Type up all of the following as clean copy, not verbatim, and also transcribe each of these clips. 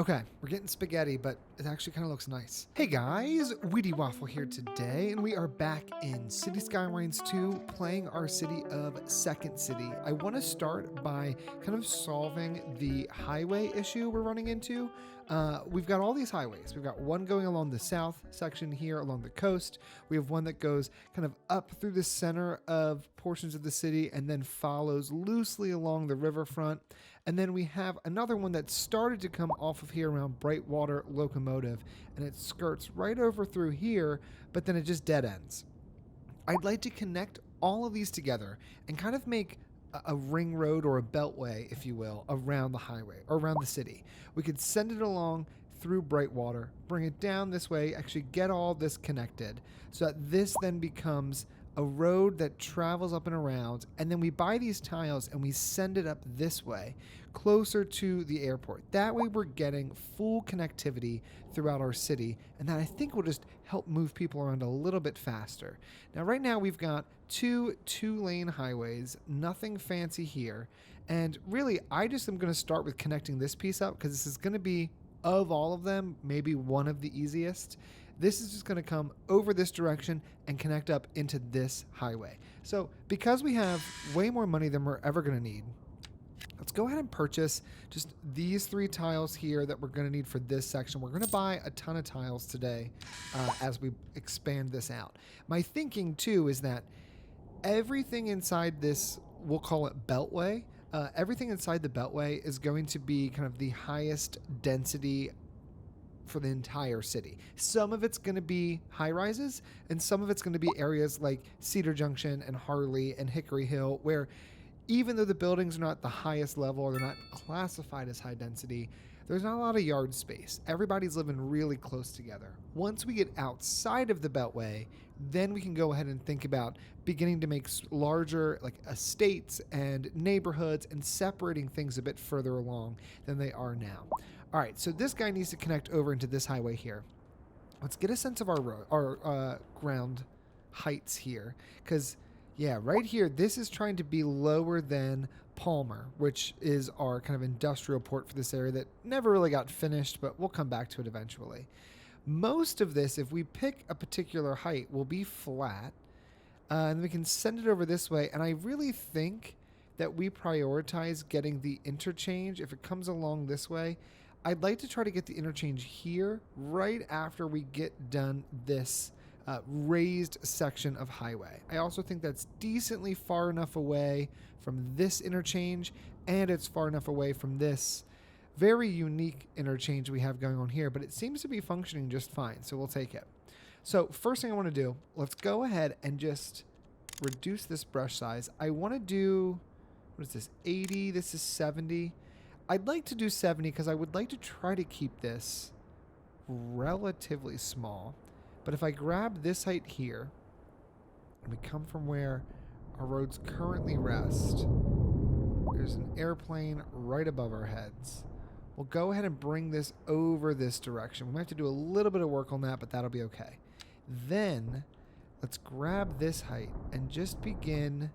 Okay, we're getting spaghetti, but it actually kind of looks nice. Hey guys, Wheatywaffle here today, and we are back in City Skylines 2, playing our city of Second City. I want to start by kind of solving the highway issue we're running into. We've got all these highways. We've got one going along the south section here along the coast. We have one that goes kind of up through the center of portions of the city and then follows loosely along the riverfront. And then we have another one that started to come off of here around Brightwater Locomotive, and it skirts right over through here, but then it just dead ends. I'd like to connect all of these together and kind of make a ring road or a beltway, if you will, around the highway or around the city. We could send it along through Brightwater, bring it down this way, actually get all this connected so that this then becomes a road that travels up and around, and then we buy these tiles and we send it up this way, closer to the airport. That way we're getting full connectivity throughout our city, and that I think will just help move people around a little bit faster. Now right now we've got two-lane highways, nothing fancy here, and really I just am going to start with connecting this piece up because this is going to be, of all of them, maybe one of the easiest. This is just going to come over this direction and connect up into this highway. So because we have way more money than we're ever going to need, let's go ahead and purchase just these 3 tiles here that we're going to need for this section. We're going to buy a ton of tiles today as we expand this out. My thinking too is that everything inside this, we'll call it beltway, everything inside the beltway is going to be kind of the highest density for the entire city. Some of it's going to be high rises, and some of it's going to be areas like Cedar Junction and Harley and Hickory Hill, where even though the buildings are not the highest level or they're not classified as high density, there's not a lot of yard space. Everybody's living really close together. Once we get outside of the beltway, then we can go ahead and think about beginning to make larger like estates and neighborhoods and separating things a bit further along than they are now. All right, so this guy needs to connect over into this highway here. Let's get a sense of our ground heights here, because yeah, right here, this is trying to be lower than Palmer, which is our kind of industrial port for this area that never really got finished, but we'll come back to it eventually. Most of this, if we pick a particular height, will be flat, and we can send it over this way, and I really think that we prioritize getting the interchange. If it comes along this way, I'd like to try to get the interchange here right after we get done this raised section of highway. I also think that's decently far enough away from this interchange, and it's far enough away from this very unique interchange we have going on here, but it seems to be functioning just fine, so we'll take it. So first thing I want to do, let's go ahead and just reduce this brush size. I want to do, what is this, 80? This is 70. I'd like to do 70 because I would like to try to keep this relatively small. But if I grab this height here, and we come from where our roads currently rest, there's an airplane right above our heads. We'll go ahead and bring this over this direction. We might have to do a little bit of work on that, but that'll be okay. Then let's grab this height and just begin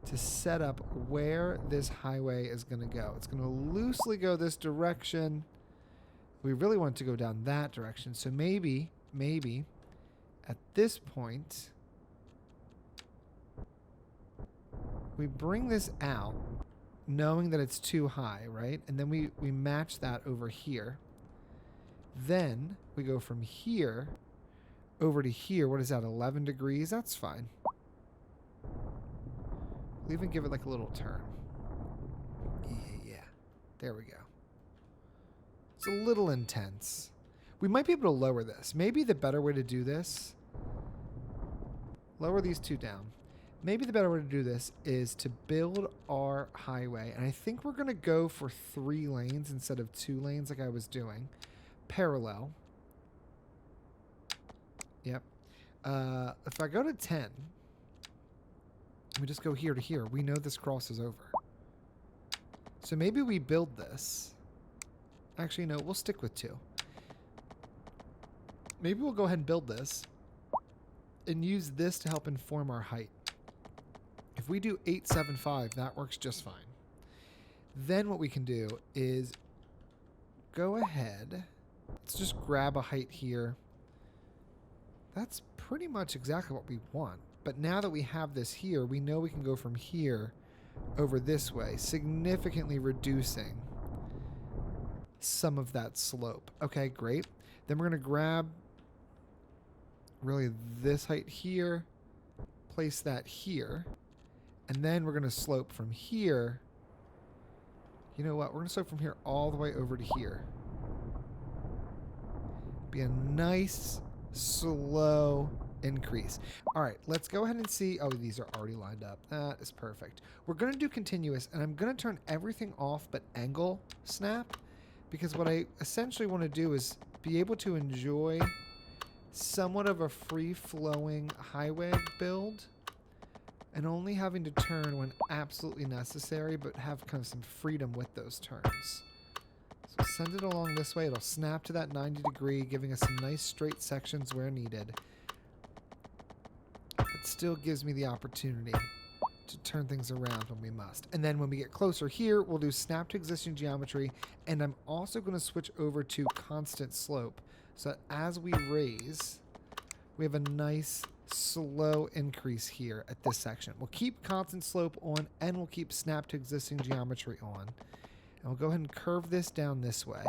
to set up where this highway is going to go. It's going to loosely go this direction. We really want it to go down that direction. So maybe at this point, we bring this out knowing that it's too high, right? And then we match that over here. Then we go from here over to here. What is that, 11 degrees? That's fine. We'll even give it like a little turn. Yeah. There we go. It's a little intense. We might be able to lower this. Maybe the better way to do this, lower these 2 down. Maybe the better way to do this is to build our highway. And I think we're going to go for 3 lanes instead of 2 lanes like I was doing. Parallel. Yep. If I go to 10, we just go here to here. We know this crosses over. So maybe we build this. Actually, no, we'll stick with 2. Maybe we'll go ahead and build this and use this to help inform our height. If we do 875, that works just fine. Then what we can do is go ahead. Let's just grab a height here. That's pretty much exactly what we want. But now that we have this here, we know we can go from here over this way, significantly reducing some of that slope. Okay, great. Then we're going to grab really this height here, place that here, and then we're going to slope from here. You know what? We're going to slope from here all the way over to here. Be a nice, slow increase. All right, let's go ahead and see. Oh, these are already lined up. That is perfect. We're going to do continuous, and I'm going to turn everything off but angle snap, because what I essentially want to do is be able to enjoy somewhat of a free-flowing highway build and only having to turn when absolutely necessary, but have kind of some freedom with those turns. So send it along this way. It'll snap to that 90 degree, giving us some nice straight sections where needed. But still gives me the opportunity to turn things around when we must. And then when we get closer here, we'll do snap to existing geometry, and I'm also going to switch over to constant slope, so that as we raise, we have a nice slow increase here at this section. We'll keep constant slope on, and we'll keep snap to existing geometry on. And we'll go ahead and curve this down this way.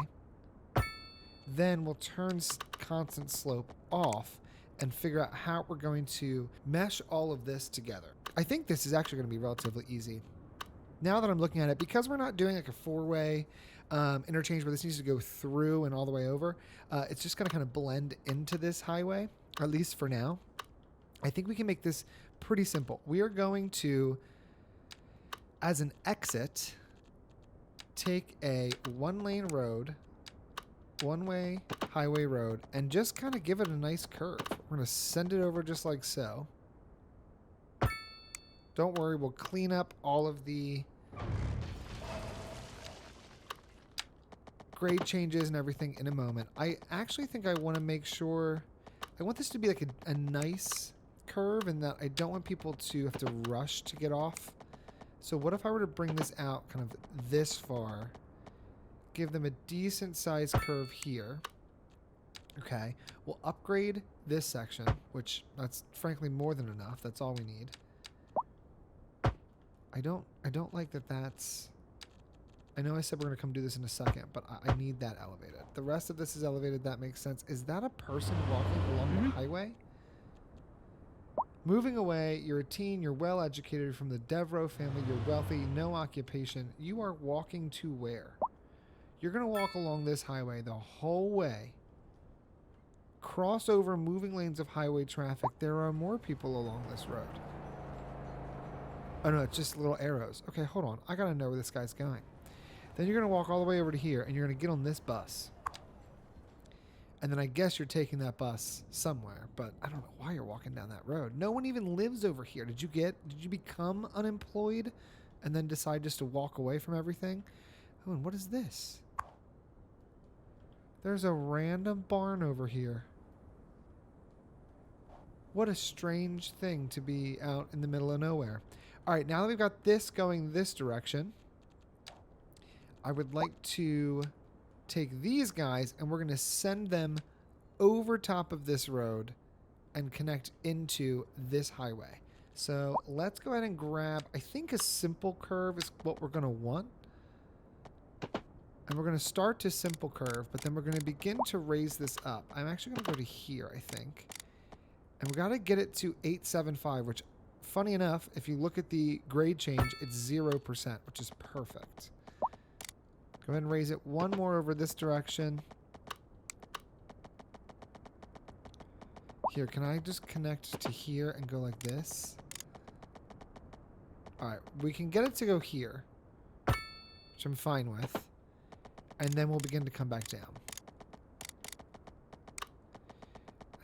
Then we'll turn constant slope off and figure out how we're going to mesh all of this together. I think this is actually going to be relatively easy. Now that I'm looking at it, because we're not doing like a four-way interchange where this needs to go through and all the way over, it's just going to kind of blend into this highway, at least for now. I think we can make this pretty simple. We are going to, as an exit, take a one-lane road, one-way highway road, and just kind of give it a nice curve. We're going to send it over just like so. Don't worry, we'll clean up all of the grade changes and everything in a moment. I actually think I want to make sure, I want this to be like a nice curve, and that I don't want people to have to rush to get off. So what if I were to bring this out kind of this far, give them a decent sized curve here. Okay, we'll upgrade this section, which that's frankly more than enough. That's all we need. I don't like that that's, I know I said we're going to come do this in a second, but I need that elevated. The rest of this is elevated. That makes sense. Is that a person walking along the highway? Moving away, you're a teen, you're well educated, from the Devro family, you're wealthy, no occupation. You are walking to where? You're going to walk along this highway the whole way. Cross over moving lanes of highway traffic. There are more people along this road. Oh no, it's just little arrows. Okay, hold on. I got to know where this guy's going. Then you're going to walk all the way over to here, and you're going to get on this bus. And then I guess you're taking that bus somewhere, but I don't know why you're walking down that road. No one even lives over here. Did you become unemployed and then decide just to walk away from everything? Oh, and what is this? There's a random barn over here. What a strange thing to be out in the middle of nowhere. All right, now that we've got this going this direction, I would like to take these guys, and we're going to send them over top of this road and connect into this highway. So let's go ahead and grab, I think a simple curve is what we're going to want. And we're going to start to simple curve, but then we're going to begin to raise this up. I'm actually going to go to here, I think. And we've got to get it to 875, which, funny enough, if you look at the grade change, it's 0%, which is perfect. Go ahead and raise it one more over this direction. Here, can I just connect to here and go like this? All right, we can get it to go here, which I'm fine with. And then we'll begin to come back down.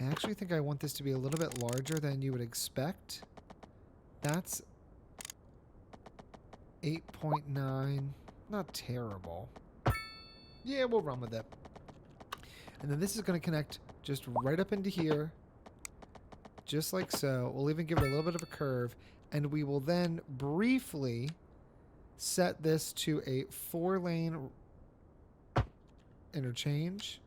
I actually think I want this to be a little bit larger than you would expect. That's 8.9. Not terrible. Yeah, we'll run with it. And then this is going to connect just right up into here. Just like so. We'll even give it a little bit of a curve. And we will then briefly set this to a 4-lane Interchange,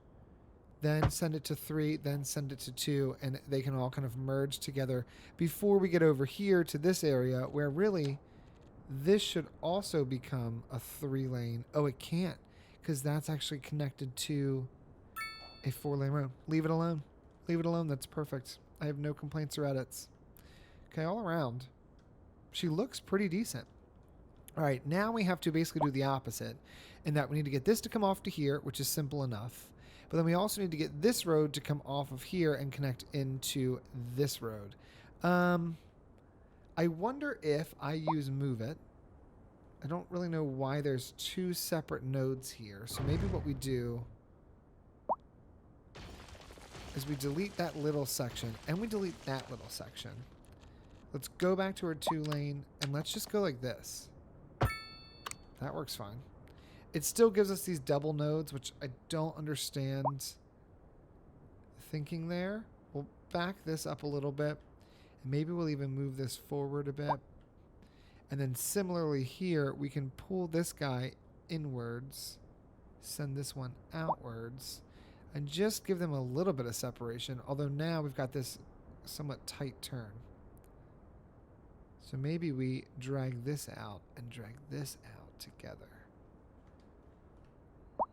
then send it to 3, then send it to 2, and they can all kind of merge together before we get over here to this area where really this should also become a 3-lane. Oh, it can't, because that's actually connected to a 4-lane road. Leave it alone. Leave it alone. That's perfect. I have no complaints or edits. Okay, all around, she looks pretty decent. All right, now we have to basically do the opposite in that we need to get this to come off to here, which is simple enough. But then we also need to get this road to come off of here and connect into this road. I wonder if I use move it. I don't really know why there's 2 separate nodes here. So maybe what we do is we delete that little section and we delete that little section. Let's go back to our 2-lane and let's just go like this. That works fine. It still gives us these double nodes, which I don't understand thinking there. We'll back this up a little bit. And maybe we'll even move this forward a bit. And then similarly here, we can pull this guy inwards, send this one outwards, and just give them a little bit of separation. Although now we've got this somewhat tight turn. So maybe we drag this out and drag this out together. A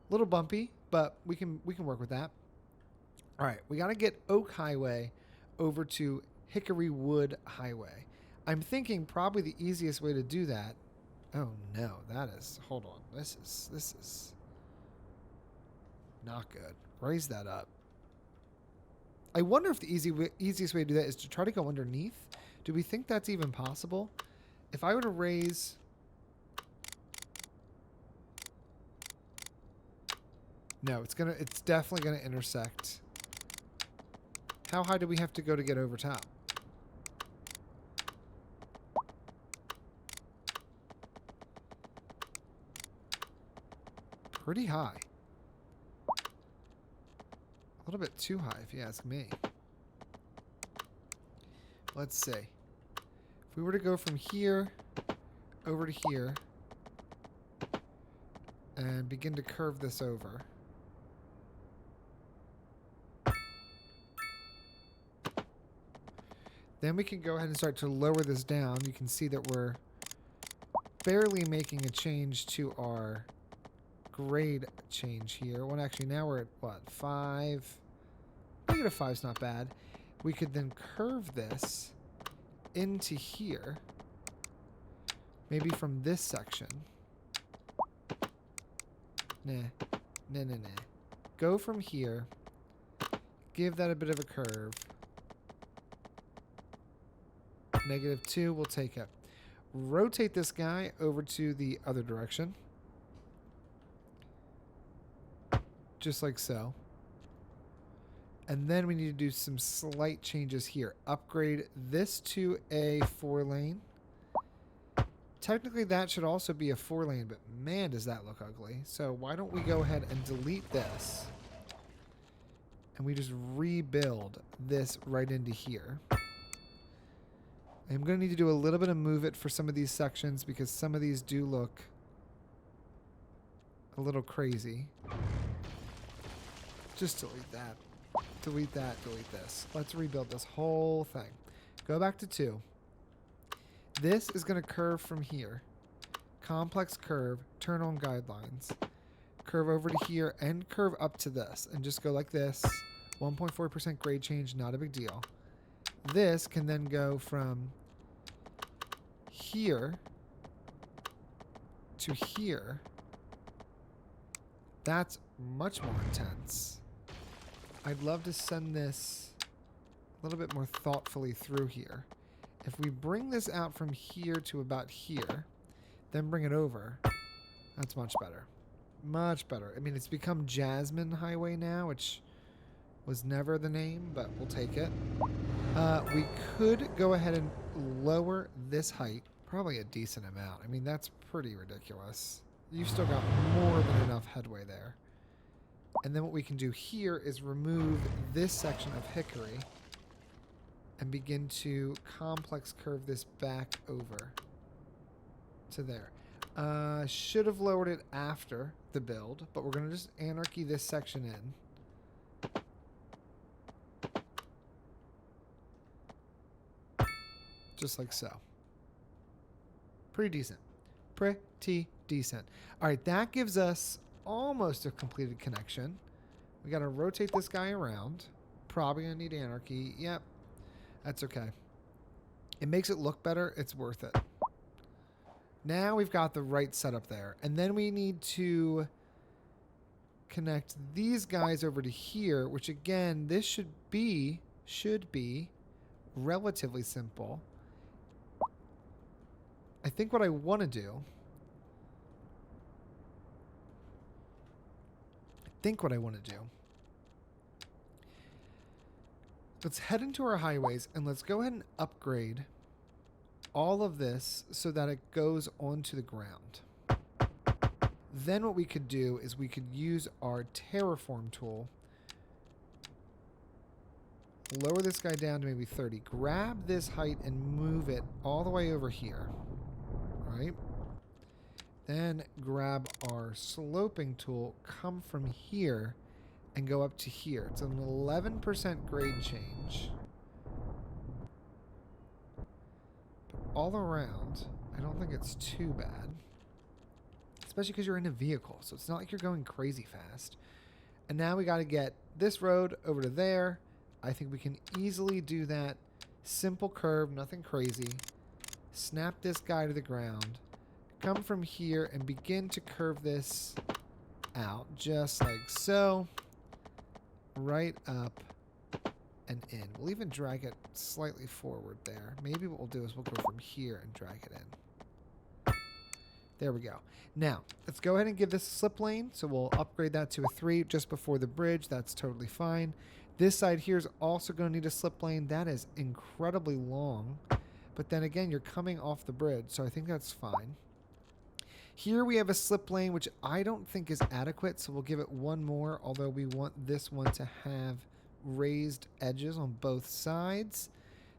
little bumpy, but we can work with that. All right, we got to get Oak Highway over to Hickory Wood Highway. I'm thinking probably the easiest way to do that. Oh no, that is, hold on. This is not good. Raise that up. I wonder if the easiest way to do that is to try to go underneath. Do we think that's even possible? If I were to raise... No, it's definitely gonna intersect. How high do we have to go to get over top? Pretty high. A little bit too high, if you ask me. Let's see. If we were to go from here over to here and begin to curve this over. Then we can go ahead and start to lower this down. You can see that we're barely making a change to our grade change here. Well, actually, now we're at, what, 5? Negative 5's not bad. We could then curve this into here. Maybe from this section. Nah. Go from here. Give that a bit of a curve. -2, we'll take it. Rotate this guy over to the other direction. Just like so. And then we need to do some slight changes here. Upgrade this to a 4-lane. Technically that should also be a 4-lane, but man does that look ugly. So why don't we go ahead and delete this. And we just rebuild this right into here. I'm going to need to do a little bit of move it for some of these sections because some of these do look a little crazy. Just delete that. Delete that, delete this. Let's rebuild this whole thing. Go back to 2. This is going to curve from here. Complex curve, turn on guidelines. Curve over to here and curve up to this. And just go like this. 1.4% grade change, not a big deal. This can then go from here to here. That's much more intense. I'd love to send this a little bit more thoughtfully through here. If we bring this out from here to about here, then bring it over, that's much better. Much better. I mean, it's become Jasmine Highway now, which was never the name, but we'll take it. We could go ahead and lower this height, probably a decent amount. I mean, that's pretty ridiculous. You've still got more than enough headway there. And then what we can do here is remove this section of hickory and begin to complex curve this back over to there. Should have lowered it after the build, but we're going to just Anarchy this section in. Just like so. Pretty decent. Pretty decent. All right, that gives us almost a completed connection. We got to rotate this guy around. Probably going to need Anarchy. Yep. That's okay. It makes it look better. It's worth it. Now we've got the right setup there. And then we need to connect these guys over to here, which again, this should be relatively simple. I think what I want to do, let's head into our highways and let's go ahead and upgrade all of this so that it goes onto the ground. Then what we could do is we could use our terraform tool, lower this guy down to maybe 30, grab this height and move it all the way over here, right? Then grab our sloping tool, come from here and go up to here. It's an 11% grade change. But all around, I don't think it's too bad. Especially because you're in a vehicle, so it's not like you're going crazy fast. And now we got to get this road over to there. I think we can easily do that. Simple curve, nothing crazy. Snap this guy to the ground. Come from here and begin to curve this out just like so. Right up and in. We'll even drag it slightly forward there. Maybe what we'll do is we'll go from here and drag it in. There we go. Now, let's go ahead and give this a slip lane. So we'll upgrade that to a 3 just before the bridge. That's totally fine. This side here is also going to need a slip lane. That is incredibly long. But then again, you're coming off the bridge, so I think that's fine. Here we have a slip lane, which I don't think is adequate, so we'll give it one more, although we want this one to have raised edges on both sides.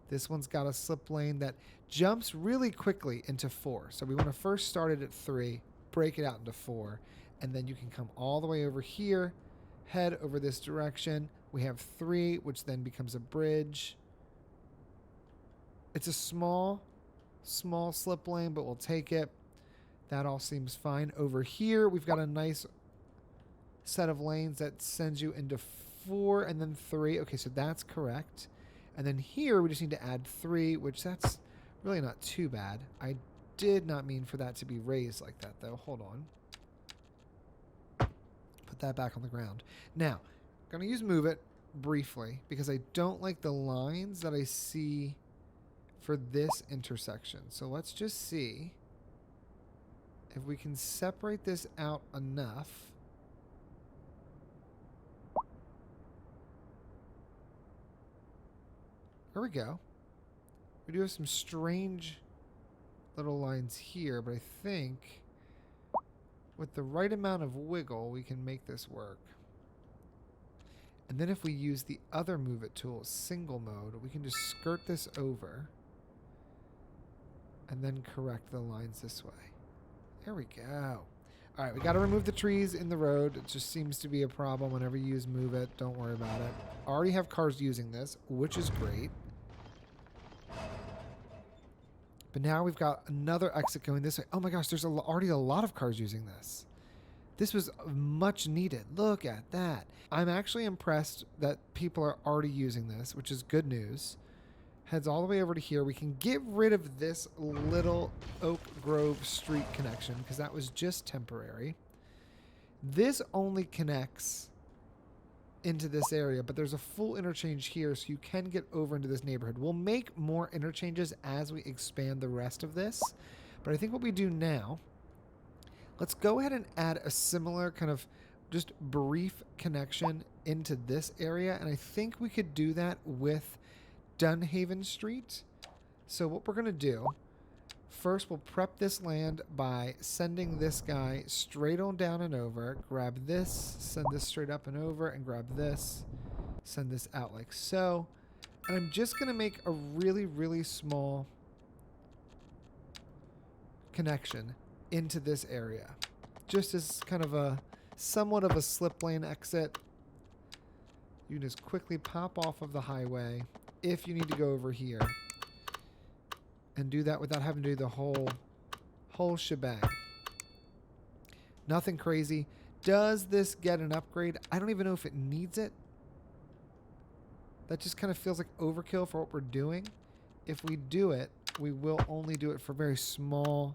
This one's got a slip lane that jumps really quickly into 4. So we want to first start it at 3, break it out into 4, and then you can come all the way over here, head over this direction. We have 3, which then becomes a bridge. It's a small slip lane, but we'll take it. That all seems fine. Over here, we've got a nice set of lanes that sends you into 4 and then 3. Okay, so that's correct. And then here, we just need to add 3, which that's really not too bad. I did not mean for that to be raised like that, though. Hold on. Put that back on the ground. Now, I'm going to use Move It briefly because I don't like the lines that I see for this intersection. So let's just see if we can separate this out enough. There we go. We do have some strange little lines here, but I think with the right amount of wiggle, we can make this work. And then if we use the other Move It tool, single mode, we can just skirt this over and then correct the lines this way. There we go. All right, we got to remove the trees in the road. It just seems to be a problem whenever you use Move It. Don't worry about it. Already have cars using this, which is great. But now we've got another exit going this way. Oh my gosh, there's already a lot of cars using this. This was much needed. Look at that. I'm actually impressed that people are already using this, which is good news. Heads all the way over to here. We can get rid of this little Oak Grove Street connection because that was just temporary. This only connects into this area, but there's a full interchange here, so you can get over into this neighborhood. We'll make more interchanges as we expand the rest of this, but I think what we do now, let's go ahead and add a similar kind of just brief connection into this area, and I think we could do that with Dunhaven Street. So what we're going to do, first we'll prep this land by sending this guy straight on down and over. Grab this, send this straight up and over, and grab this, send this out like so. And I'm just going to make a really, really small connection into this area. Just as kind of a somewhat of a slip lane exit. You can just quickly pop off of the highway if you need to go over here. And do that without having to do the whole shebang. Nothing crazy. Does this get an upgrade? I don't even know if it needs it. That just kind of feels like overkill for what we're doing. If we do it, we will only do it for very small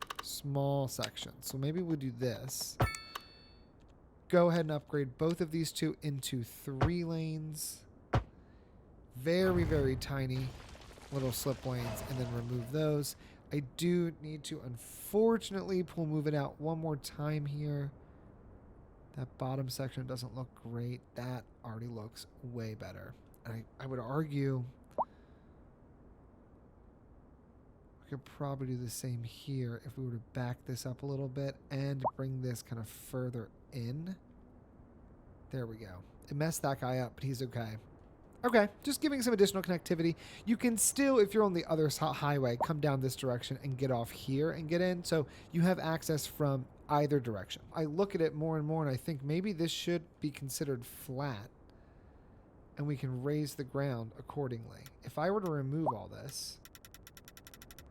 sections. So maybe we'll do this. Go ahead and upgrade both of these two into 3 lanes. Very, very tiny little slip lanes, and then remove those. I do need to, unfortunately, move it out one more time here. That bottom section doesn't look great. That already looks way better. And I would argue I could probably do the same here if we were to back this up a little bit and bring this kind of further in. There we go. It messed that guy up, but he's okay. Okay, just giving some additional connectivity. You can still, if you're on the other highway, come down this direction and get off here and get in. So you have access from either direction. I look at it more and more and I think maybe this should be considered flat and we can raise the ground accordingly. If I were to remove all this,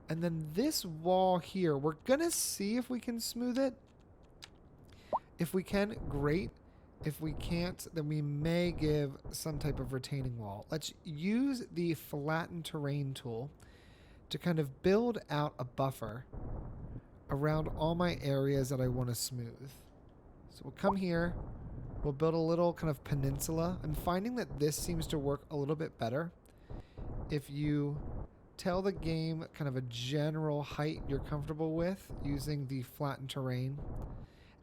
and then this wall here, we're going to see if we can smooth it. If we can, great. If we can't, then we may give some type of retaining wall. Let's use the flatten terrain tool to kind of build out a buffer around all my areas that I want to smooth. So we'll come here. We'll build a little kind of peninsula. I'm finding that this seems to work a little bit better. If you tell the game kind of a general height you're comfortable with using the flatten terrain,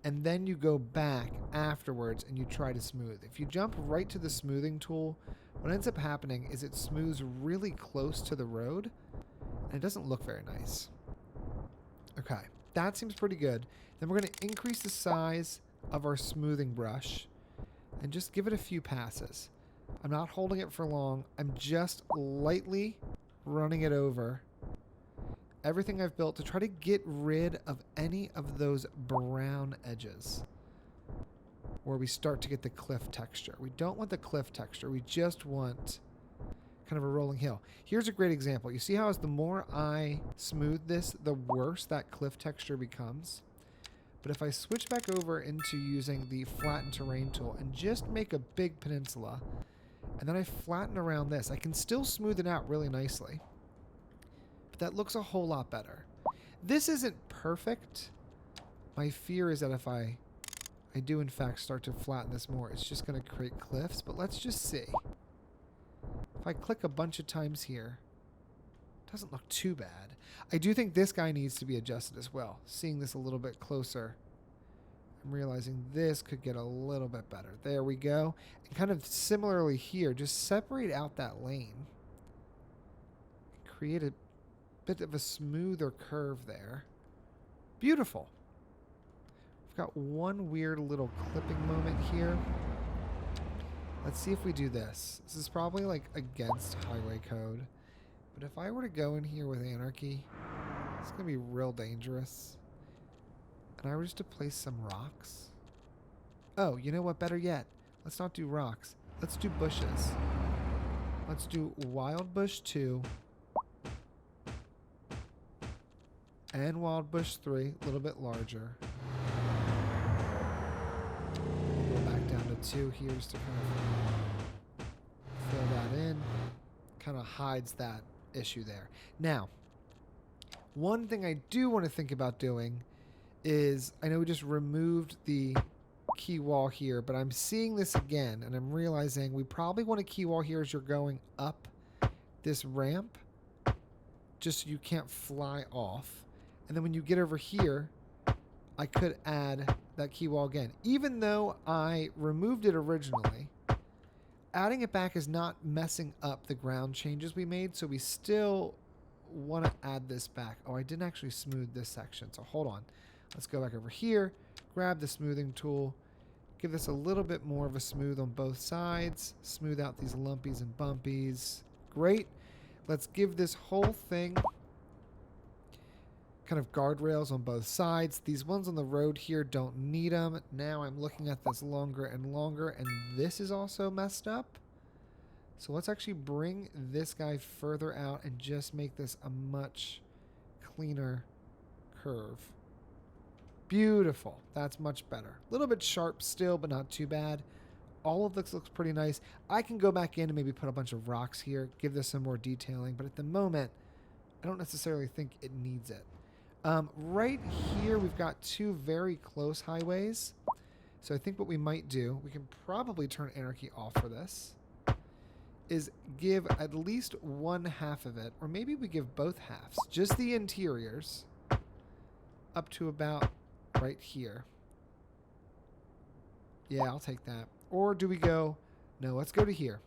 and then you go back afterwards and you try to smooth. If you jump right to the smoothing tool, what ends up happening is it smooths really close to the road, and it doesn't look very nice. Okay, that seems pretty good. Then we're going to increase the size of our smoothing brush and just give it a few passes. I'm not holding it for long. I'm just lightly running it over everything I've built to try to get rid of any of those brown edges where we start to get the cliff texture. We don't want the cliff texture. We just want kind of a rolling hill. Here's a great example. You see how as the more I smooth this, the worse that cliff texture becomes? But if I switch back over into using the flatten terrain tool and just make a big peninsula, and then I flatten around this, I can still smooth it out really nicely. But that looks a whole lot better. This isn't perfect. My fear is that if I do in fact start to flatten this more, it's just going to create cliffs. But let's just see. If I click a bunch of times here, it doesn't look too bad. I do think this guy needs to be adjusted as well. Seeing this a little bit closer, I'm realizing this could get a little bit better. There we go. And kind of similarly here, just separate out that lane. Create a bit of a smoother curve there. Beautiful. We've got one weird little clipping moment here. Let's see if we do this. This is probably like against highway code. But if I were to go in here with Anarchy, it's going to be real dangerous. And I were just to place some rocks. Oh, you know what? Better yet. Let's not do rocks. Let's do bushes. Let's do Wild Bush 2. And Wild Bush 3, a little bit larger. We'll go back down to 2 here just to kind of fill that in. Kind of hides that issue there. Now, one thing I do want to think about doing is, I know we just removed the key wall here, but I'm seeing this again, and I'm realizing we probably want a key wall here as you're going up this ramp, just so you can't fly off. And then when you get over here, I could add that key wall again. Even though I removed it originally, adding it back is not messing up the ground changes we made, so we still want to add this back. Oh, I didn't actually smooth this section, so hold on. Let's go back over here, grab the smoothing tool, give this a little bit more of a smooth on both sides, smooth out these lumpies and bumpies. Great. Let's give this whole thing kind of guardrails on both sides. These ones on the road here don't need them. Now I'm looking at this longer and longer, and this is also messed up. So let's actually bring this guy further out and just make this a much cleaner curve. Beautiful. That's much better. A little bit sharp still, but not too bad. All of this looks pretty nice. I can go back in and maybe put a bunch of rocks here, give this some more detailing, but at the moment, I don't necessarily think it needs it. Right here, we've got two very close highways. So I think what we might do, we can probably turn Anarchy off for this, is give at least one half of it, or maybe we give both halves, just the interiors, up to about right here. Yeah, I'll take that. Or do we go, no, let's go to here.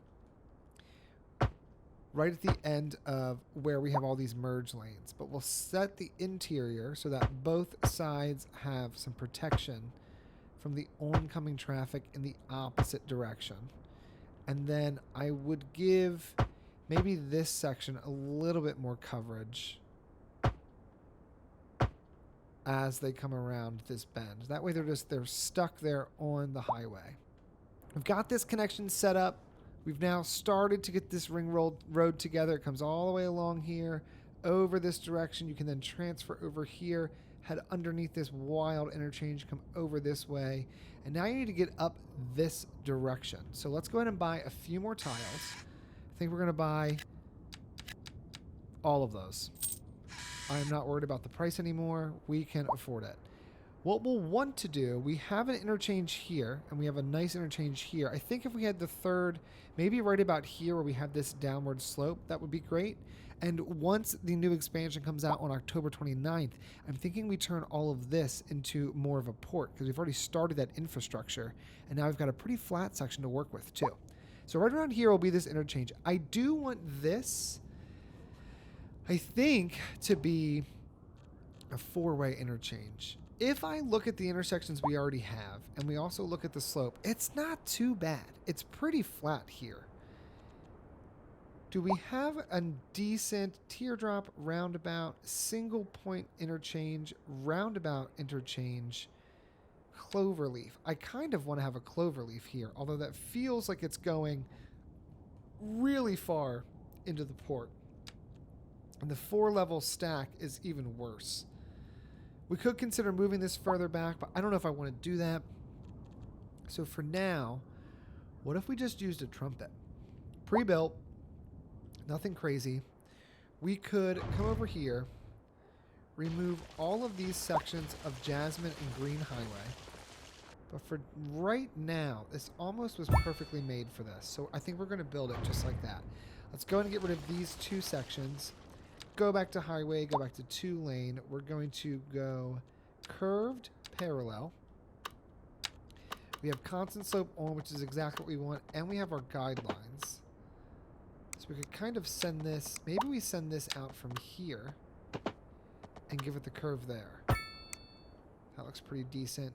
Right at the end of where we have all these merge lanes. But we'll set the interior so that both sides have some protection from the oncoming traffic in the opposite direction. And then I would give maybe this section a little bit more coverage as they come around this bend. That way they're stuck there on the highway. We've got this connection set up. We've now started to get this ring road together. It comes all the way along here, over this direction. You can then transfer over here, head underneath this wild interchange, come over this way. And now you need to get up this direction. So let's go ahead and buy a few more tiles. I think we're going to buy all of those. I am not worried about the price anymore. We can afford it. What we'll want to do, we have an interchange here, and we have a nice interchange here. I think if we had the third, maybe right about here where we have this downward slope, that would be great. And once the new expansion comes out on October 29th, I'm thinking we turn all of this into more of a port, because we've already started that infrastructure, and now we've got a pretty flat section to work with too. So right around here will be this interchange. I do want this, I think, to be a four-way interchange. If I look at the intersections we already have, and we also look at the slope, it's not too bad. It's pretty flat here. Do we have a decent teardrop, roundabout, single point interchange, roundabout interchange, cloverleaf? I kind of want to have a cloverleaf here, although that feels like it's going really far into the port. And the 4-level stack is even worse. We could consider moving this further back, but I don't know if I want to do that. So for now, what if we just used a trumpet? Pre-built, nothing crazy. We could come over here, remove all of these sections of Jasmine and Green Highway. But for right now, this almost was perfectly made for this. So I think we're going to build it just like that. Let's go ahead and get rid of these two sections. Go back to highway, go back to 2-lane. We're going to go curved parallel. We have constant slope on, which is exactly what we want, and we have our guidelines. So we could kind of send this, maybe we send this out from here and give it the curve there. That looks pretty decent.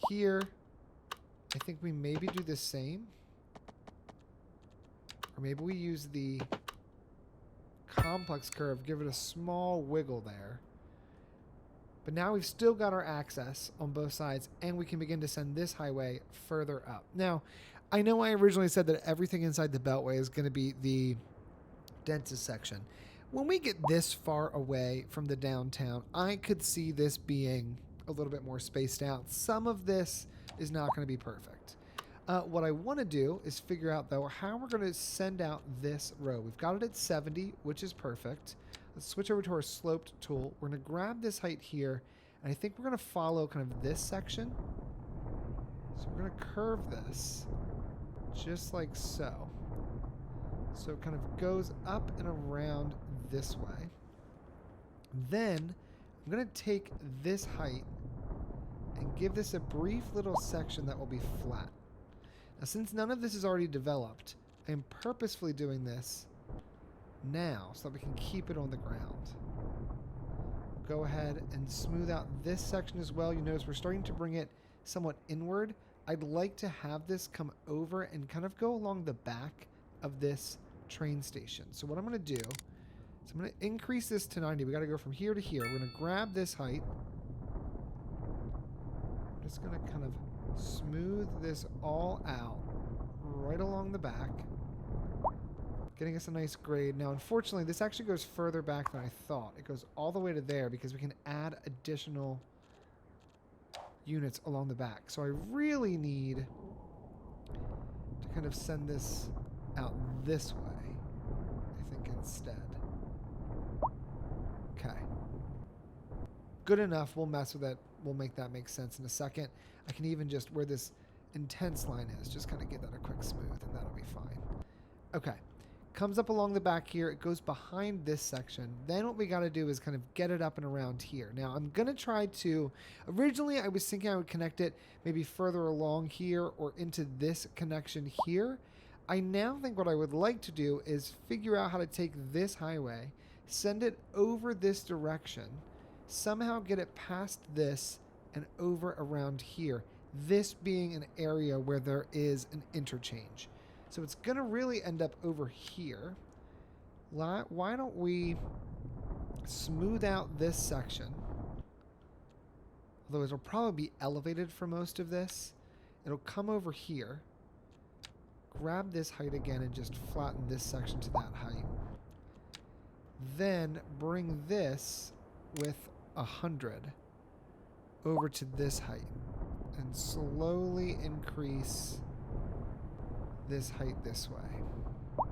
Here, I think we maybe do the same. Or maybe we use the complex curve, give it a small wiggle there. But now we've still got our access on both sides, and we can begin to send this highway further up. Now, I know I originally said that everything inside the beltway is going to be the densest section. When we get this far away from the downtown, I could see this being a little bit more spaced out. Some of this is not going to be perfect. What I want to do is figure out, though, how we're going to send out this row. We've got it at 70, which is perfect. Let's switch over to our sloped tool. We're going to grab this height here, and I think we're going to follow kind of this section. So we're going to curve this just like so. So it kind of goes up and around this way. Then I'm going to take this height and give this a brief little section that will be flat. Now, since none of this is already developed, I'm purposefully doing this now so that we can keep it on the ground. Go ahead and smooth out this section as well. You notice we're starting to bring it somewhat inward. I'd like to have this come over and kind of go along the back of this train station. So what I'm going to do So I'm going to increase this to 90. We got to go from here to here. We're going to grab this height. I'm just going to kind of smooth this all out right along the back, getting us a nice grade. Now, unfortunately, this actually goes further back than I thought. It goes all the way to there because we can add additional units along the back. So I really need to kind of send this out this way, I think, instead. Okay. Good enough. We'll mess with it. We'll make that make sense in a second. I can even just, where this intense line is, just kind of give that a quick smooth, and that'll be fine. Okay. Comes up along the back here. It goes behind this section. Then what we got to do is kind of get it up and around here. Now, I'm going to try to... Originally, I was thinking I would connect it maybe further along here or into this connection here. I now think what I would like to do is figure out how to take this highway, send it over this direction, somehow get it past this and over around here. This being an area where there is an interchange. So it's going to really end up over here. Why don't we smooth out this section? Although it'll probably be elevated for most of this. It'll come over here. Grab this height again and just flatten this section to that height. Then bring this with 100 over to this height. And slowly increase this height this way.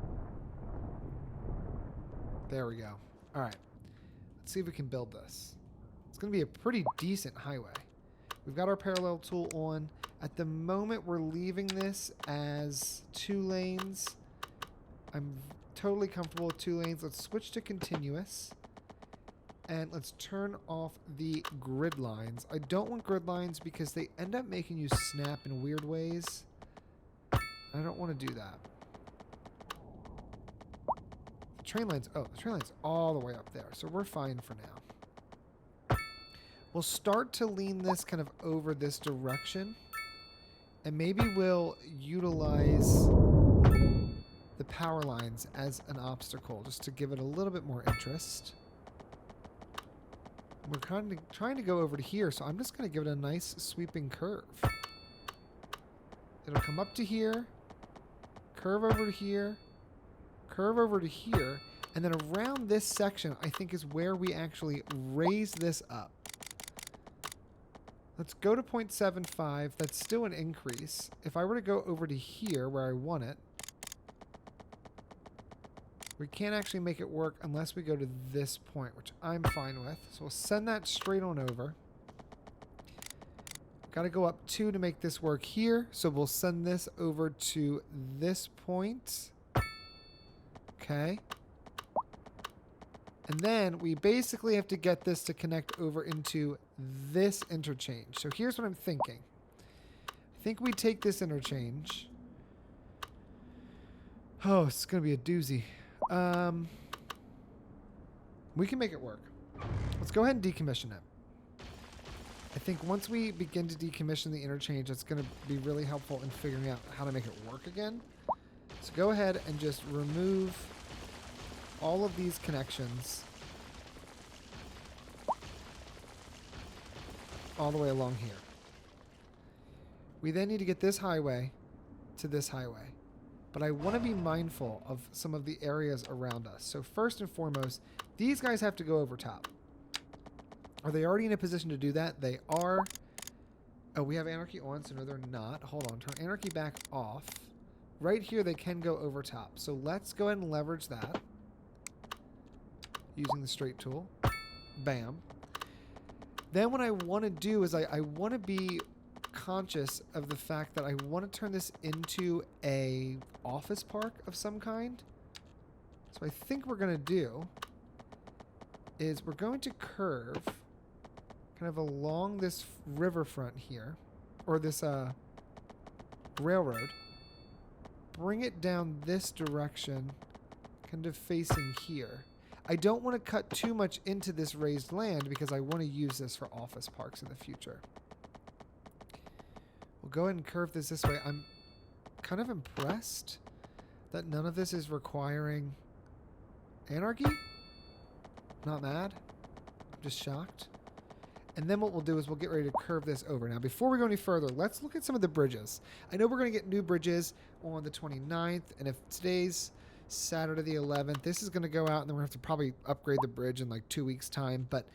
There we go. All right. Let's see if we can build this. It's going to be a pretty decent highway. We've got our parallel tool on. At the moment, we're leaving this as 2 lanes. I'm totally comfortable with 2 lanes. Let's switch to continuous. And let's turn off the grid lines. I don't want grid lines because they end up making you snap in weird ways. I don't want to do that. The train line's... Oh, the train line's all the way up there. So we're fine for now. We'll start to lean this kind of over this direction. And maybe we'll utilize the power lines as an obstacle just to give it a little bit more interest. We're kind of trying to go over to here, so I'm just going to give it a nice sweeping curve. It'll come up to here, curve over to here, curve over to here, and then around this section, I think, is where we actually raise this up. Let's go to 0.75. That's still an increase. If I were to go over to here where I want it, we can't actually make it work unless we go to this point, which I'm fine with. So we'll send that straight on over. Got to go up 2 to make this work here. So we'll send this over to this point. Okay. And then we basically have to get this to connect over into this interchange. So here's what I'm thinking. I think we take this interchange. Oh, it's going to be a doozy. We can make it work. Let's go ahead and decommission it. I think once we begin to decommission the interchange, it's going to be really helpful in figuring out how to make it work again. So go ahead and just remove all of these connections all the way along here. We then need to get this highway to this highway. But I want to be mindful of some of the areas around us. So first and foremost, these guys have to go over top. Are they already in a position to do that? They are. Oh, we have Anarchy on, so no, they're not. Hold on. Turn Anarchy back off. Right here, they can go over top. So let's go ahead and leverage that using the straight tool. Bam. Then what I want to do is I want to be conscious of the fact that I want to turn this into a office park of some kind. So I think we're going to do is we're going to curve kind of along this riverfront here, or this railroad, bring it down this direction, kind of facing here. I don't want to cut too much into this raised land because I want to use this for office parks in the future. We'll go ahead and curve this way. I'm kind of impressed that none of this is requiring Anarchy. not mad. I'm just shocked. And then what we'll do is we'll get ready to curve this over. Now, before we go any further, let's look at some of the bridges. I know we're going to get new bridges on the 29th, and if today's Saturday the 11th, this is going to go out, and then we're going to have to probably upgrade the bridge in like 2 weeks' time. But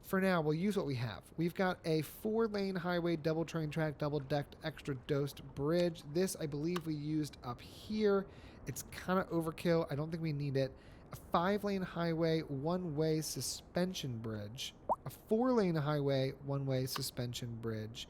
for now, we'll use what we have. We've got a 4-lane highway, double train track, double-decked, extra-dosed bridge. This, I believe we used up here. It's kind of overkill. I don't think we need it. A 5-lane highway, one-way suspension bridge. A 4-lane highway, one-way suspension bridge.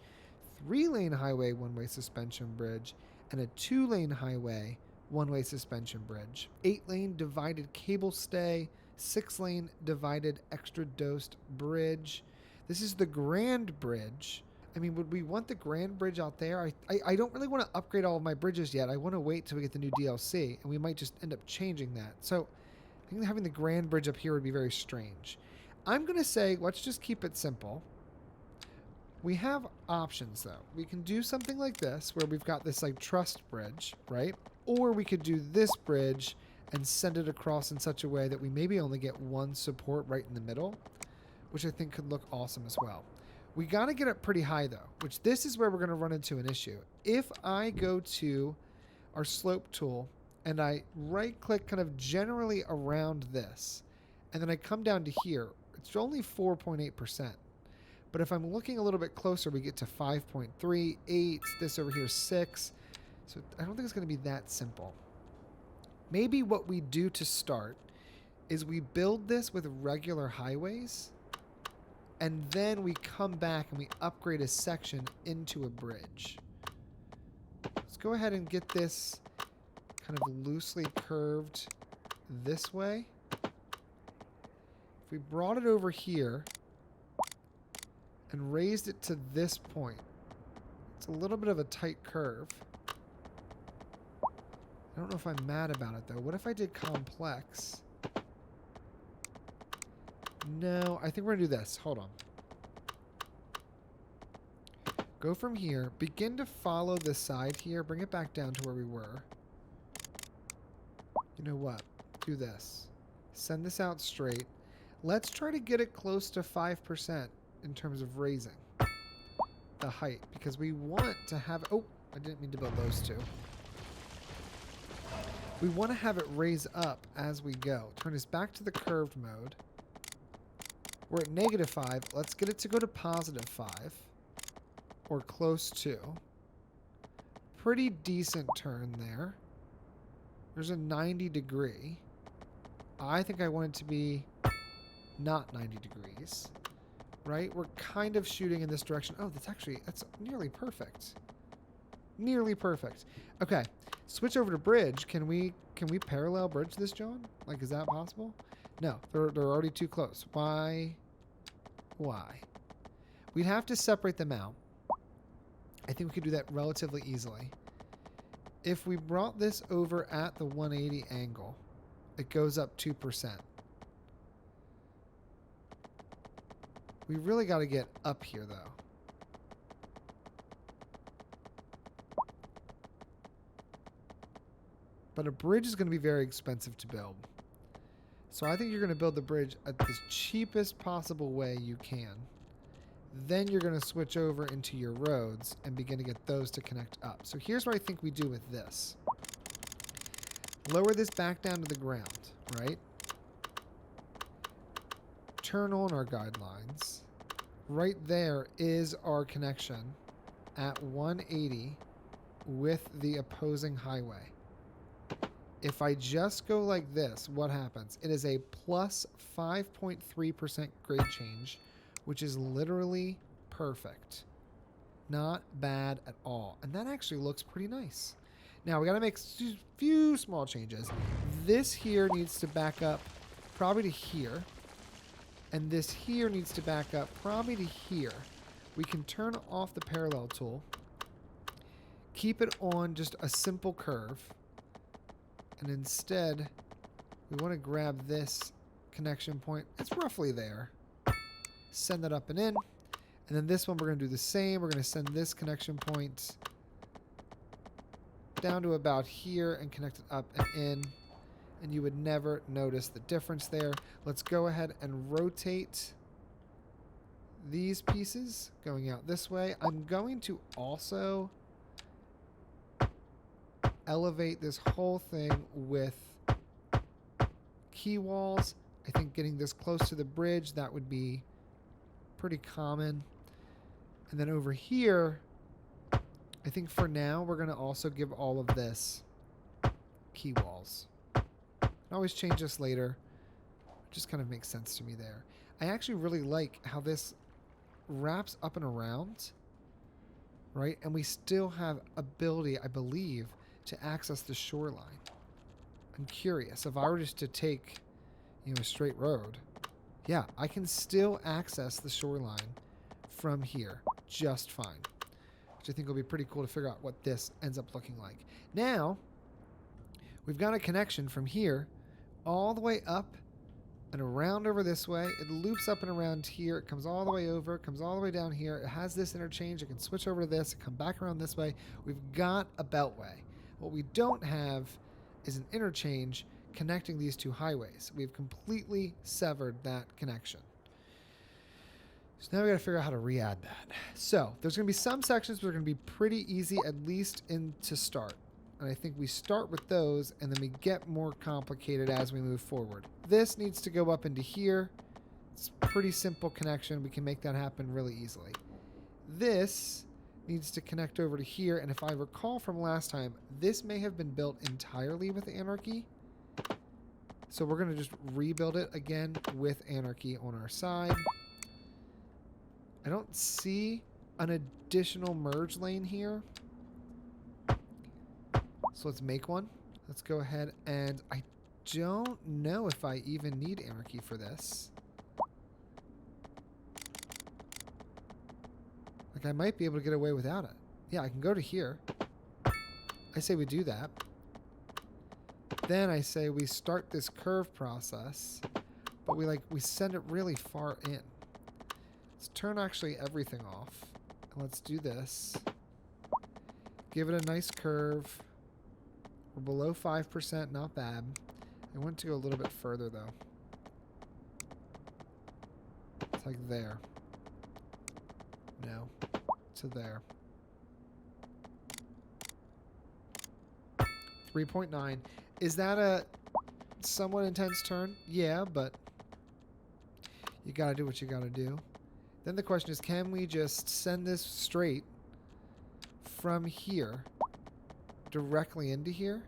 3-lane highway, one-way suspension bridge. And a 2-lane highway, one-way suspension bridge. 8-lane divided cable stay. 6-lane divided extra-dosed bridge. This is the Grand Bridge. I mean, would we want the Grand Bridge out there? I don't really want to upgrade all of my bridges yet. I want to wait till we get the new DLC, and we might just end up changing that. So I think having the Grand Bridge up here would be very strange. I'm going to say, let's just keep it simple. We have options, though. We can do something like this, where we've got this, like, truss bridge, right? Or we could do this bridge and send it across in such a way that we maybe only get one support right in the middle, which I think could look awesome as well. We got to get it pretty high, though, which this is where we're going to run into an issue. If I go to our slope tool and I right-click kind of generally around this, and then I come down to here, it's only 4.8%. But if I'm looking a little bit closer, we get to 5.3, 8, this over here 6. So I don't think it's going to be that simple. Maybe what we do to start is we build this with regular highways, and then we come back and we upgrade a section into a bridge. Let's go ahead and get this kind of loosely curved this way. If we brought it over here and raised it to this point, it's a little bit of a tight curve. I don't know if I'm mad about it, though. What if I did complex? No, I think we're going to do this. Hold on. Go from here. Begin to follow the side here. Bring it back down to where we were. You know what? Do this. Send this out straight. Let's try to get it close to 5% in terms of raising the height, because we want to have... Oh, I didn't mean to build those two. We want to have it raise up as we go. Turn this back to the curved mode. We're at -5. Let's get it to go to +5. Or close to. Pretty decent turn there. There's a 90 degree. I think I want it to be not 90 degrees. Right? We're kind of shooting in this direction. Oh, that's nearly perfect. Nearly perfect. Okay. Switch over to bridge. Can we parallel bridge this, John? Like, is that possible? No, they're already too close. Why? We'd have to separate them out. I think we could do that relatively easily. If we brought this over at the 180 angle, it goes up 2%. We really got to get up here, though. But a bridge is going to be very expensive to build. So I think you're going to build the bridge at the cheapest possible way you can. Then you're going to switch over into your roads and begin to get those to connect up. So here's what I think we do with this. Lower this back down to the ground, right? Turn on our guidelines. Right there is our connection at 180 with the opposing highway. If I just go like this, what happens? It is a plus 5.3% grade change, which is literally perfect. Not bad at all. And that actually looks pretty nice. Now, we got to make a few small changes. This here needs to back up probably to here. And this here needs to back up probably to here. We can turn off the parallel tool. Keep it on just a simple curve. And instead, we want to grab this connection point. It's roughly there. Send that up and in. And then this one, we're going to do the same. We're going to send this connection point down to about here and connect it up and in. and you would never notice the difference there. Let's go ahead and rotate these pieces going out this way. I'm going to also elevate this whole thing with key walls. I think getting this close to the bridge, that would be pretty common. And then over here, I think for now, we're going to also give all of this key walls. I can always change this later. It just kind of makes sense to me there. I actually really like how this wraps up and around, right? And we still have ability, I believe, to access the shoreline. I'm curious. If I were just to take, you know, a straight road, yeah, I can still access the shoreline from here just fine. Which I think will be pretty cool to figure out what this ends up looking like. Now, we've got a connection from here all the way up and around over this way. It loops up and around here. It comes all the way over. It comes all the way down here. It has this interchange. It can switch over to this. It come back around this way. We've got a beltway. What we don't have is an interchange connecting these two highways. We've completely severed that connection. So now we got to figure out how to re-add that. So there's going to be some sections that are going to be pretty easy, at least to start. And I think we start with those, and then we get more complicated as we move forward. This needs to go up into here. It's a pretty simple connection. We can make that happen really easily. This needs to connect over to here, and if I recall from last time, this may have been built entirely with Anarchy. So we're going to just rebuild it again with Anarchy on our side. I don't see an additional merge lane here. So let's make one. Let's go ahead, and I don't know if I even need Anarchy for this. Like, I might be able to get away without it. Yeah, I can go to here. I say we do that. Then I say we start this curve process, but we send it really far in. Let's turn actually everything off. And let's do this. Give it a nice curve. We're below 5%, not bad. I want to go a little bit further though. It's like there. No. To there. 3.9. Is that a somewhat intense turn? Yeah, but you gotta do what you gotta do. Then the question is, can we just send this straight from here directly into here?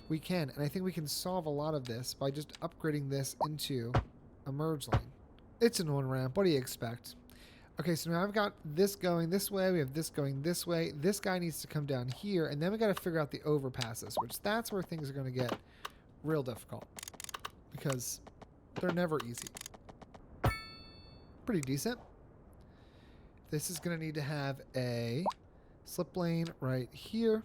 We can, and I think we can solve a lot of this by just upgrading this into a merge lane. It's an on-ramp. What do you expect? Okay, so now I've got this going this way. We have this going this way. This guy needs to come down here, and then we got to figure out the overpasses, which that's where things are going to get real difficult because they're never easy. Pretty decent. This is going to need to have a slip lane right here.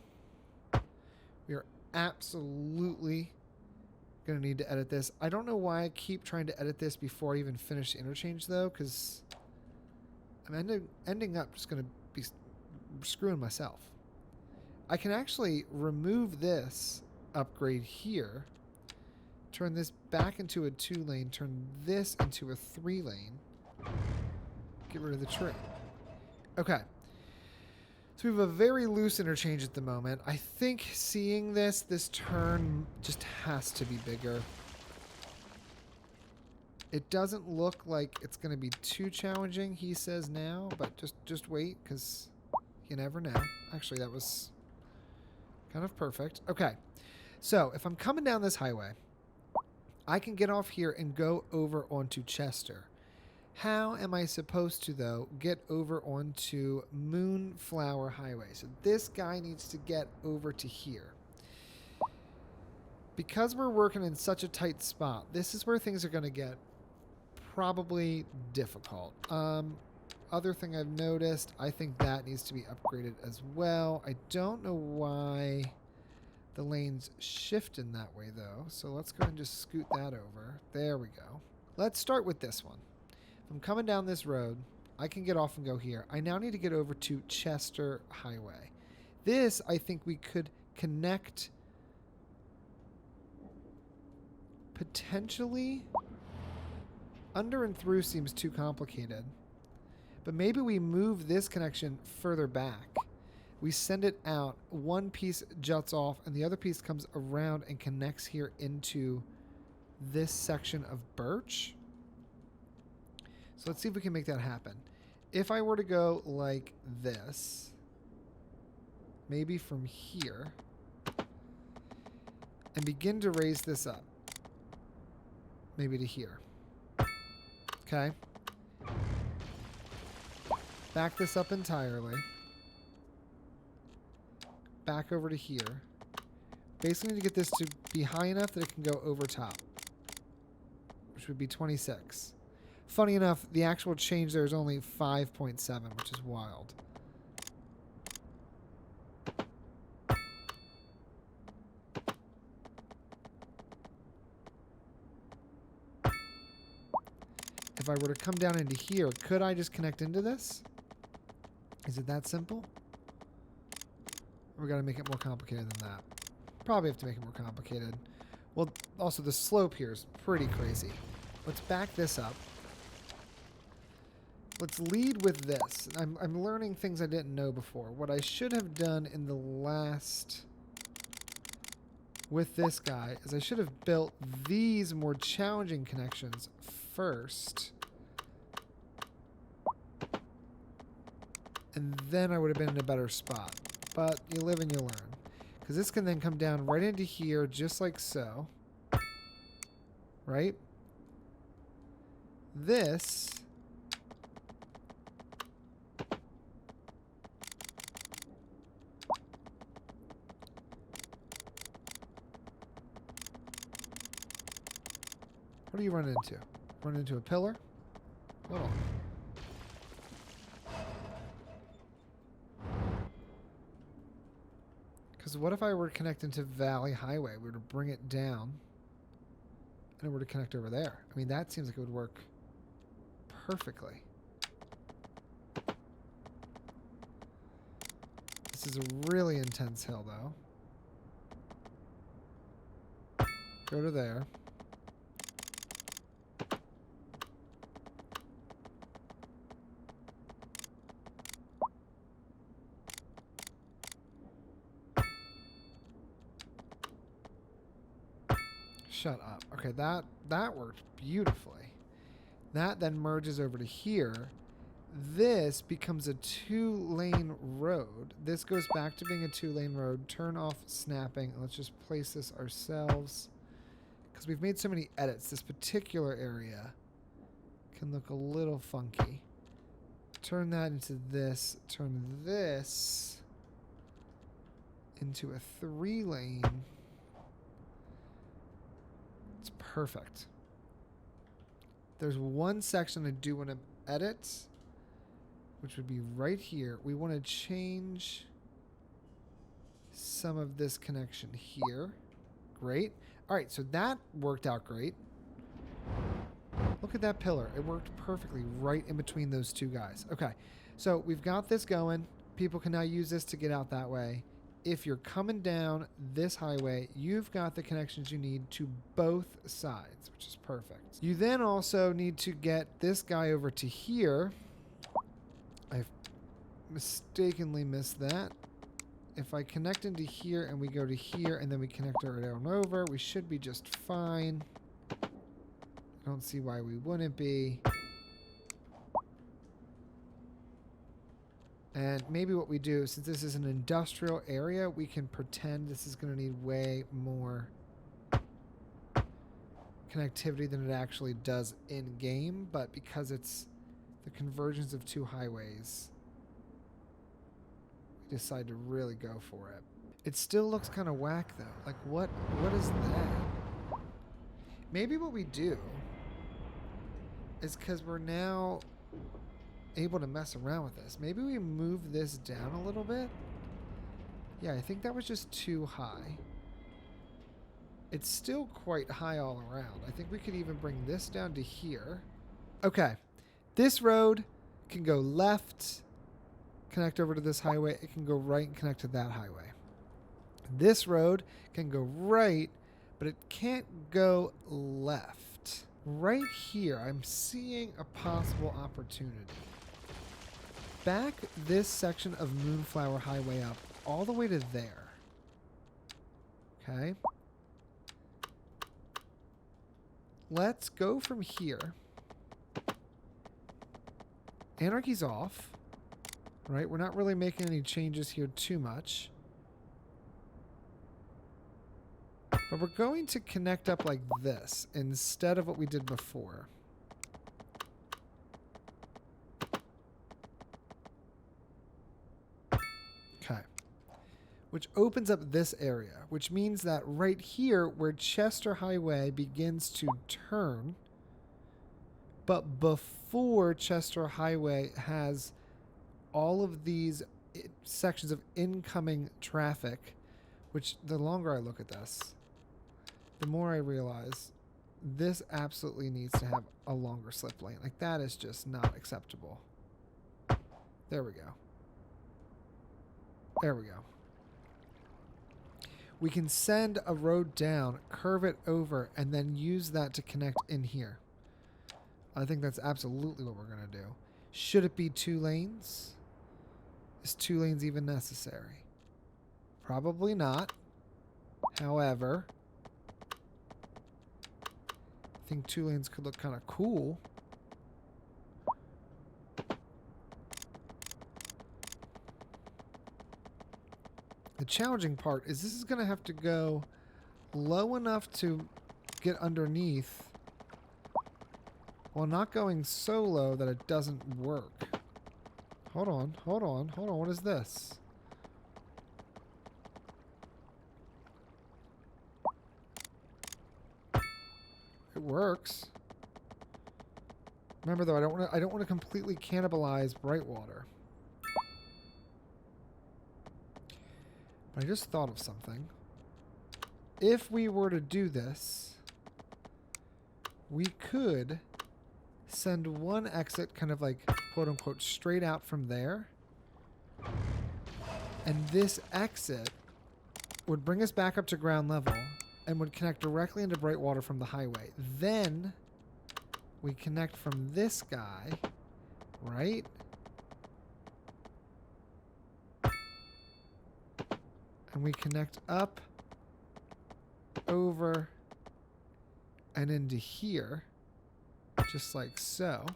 We are absolutely going to need to edit this. I don't know why I keep trying to edit this before I even finish the interchange, though, because I'm ending up just going to be screwing myself. I can actually remove this upgrade here, turn this back into a 2-lane, turn this into a 3-lane, get rid of the tree. Okay. So we have a very loose interchange at the moment. I think seeing this turn just has to be bigger. It doesn't look like it's going to be too challenging, he says now, but just wait, because you never know. Actually, that was kind of perfect. Okay, so if I'm coming down this highway, I can get off here and go over onto Chester. How am I supposed to, though, get over onto Moonflower Highway? So this guy needs to get over to here. Because we're working in such a tight spot, this is where things are going to get probably difficult. Other thing I've noticed, I think that needs to be upgraded as well. I don't know why the lanes shift in that way, though. So let's go and just scoot that over. There we go. Let's start with this one. If I'm coming down this road, I can get off and go here. I now need to get over to Chester Highway. This, I think we could connect Potentially, under and through seems too complicated. But maybe we move this connection further back. We send it out, one piece juts off, and the other piece comes around and connects here into this section of birch. So let's see if we can make that happen. If I were to go like this, maybe from here, and begin to raise this up, maybe to here. Okay. Back this up entirely. Back over to here. Basically need to get this to be high enough that it can go over top, which would be 26. Funny enough, the actual change there is only 5.7, which is wild. If I were to come down into here, could I just connect into this? Is it that simple? Or we got to make it more complicated than that? Probably have to make it more complicated. Well, also the slope here is pretty crazy. Let's back this up. Let's lead with this. I'm learning things I didn't know before. What I should have done in the last... with this guy is I should have built these more challenging connections first. And then I would have been in a better spot. But you live and you learn. Because this can then come down right into here just like so. Right? This... what do you run into? Run into a pillar? Hold on. Because what if I were to connect into Valley Highway? We were to bring it down and it were to connect over there. I mean, that seems like it would work perfectly. This is a really intense hill, though. Go to there. Shut up. Okay, that worked beautifully. That then merges over to here. This becomes a 2-lane road. This goes back to being a 2-lane road. Turn off snapping. Let's just place this ourselves. Because we've made so many edits, this particular area can look a little funky. Turn that into this. Turn this into a 3-lane. It's perfect. There's one section I do want to edit, which would be right here. We want to change some of this connection here. Great. All right, so that worked out great. Look at that pillar. It worked perfectly right in between those two guys. Okay, so we've got this going. People can now use this to get out that way. If you're coming down this highway, you've got the connections you need to both sides, which is perfect. You then also need to get this guy over to here. I've mistakenly missed that. If I connect into here and we go to here and then we connect right on over, we should be just fine. I don't see why we wouldn't be. And maybe what we do, since this is an industrial area, we can pretend this is going to need way more connectivity than it actually does in-game. But because it's the convergence of two highways, we decide to really go for it. It still looks kind of whack, though. Like, what is that? Maybe what we do is because we're now able to mess around with this. Maybe we move this down a little bit. Yeah, I think that was just too high. It's still quite high all around. I think we could even bring this down to here. Okay. This road can go left, connect over to this highway. It can go right and connect to that highway. This road can go right, but it can't go left. Right here, I'm seeing a possible opportunity. Back this section of Moonflower Highway up all the way to there. Okay. Let's go from here. Anarchy's off. Right? We're not really making any changes here too much. But we're going to connect up like this instead of what we did before. Okay. Which opens up this area, which means that right here where Chester Highway begins to turn, but before Chester Highway has all of these sections of incoming traffic, which the longer I look at this, the more I realize this absolutely needs to have a longer slip lane. Like, that is just not acceptable. There we go. There we go. We can send a road down, curve it over, and then use that to connect in here. I think that's absolutely what we're going to do. Should it be 2 lanes? Is 2 lanes even necessary? Probably not. However, I think 2 lanes could look kind of cool. The challenging part is this is going to have to go low enough to get underneath while not going so low that it doesn't work. Hold on, hold on, hold on. What is this? It works. Remember though, I don't want to completely cannibalize Brightwater. I just thought of something. If we were to do this, we could send one exit kind of like quote unquote straight out from there. And this exit would bring us back up to ground level and would connect directly into Brightwater from the highway. Then we connect from this guy, right? And we connect up, over, and into here, just like so.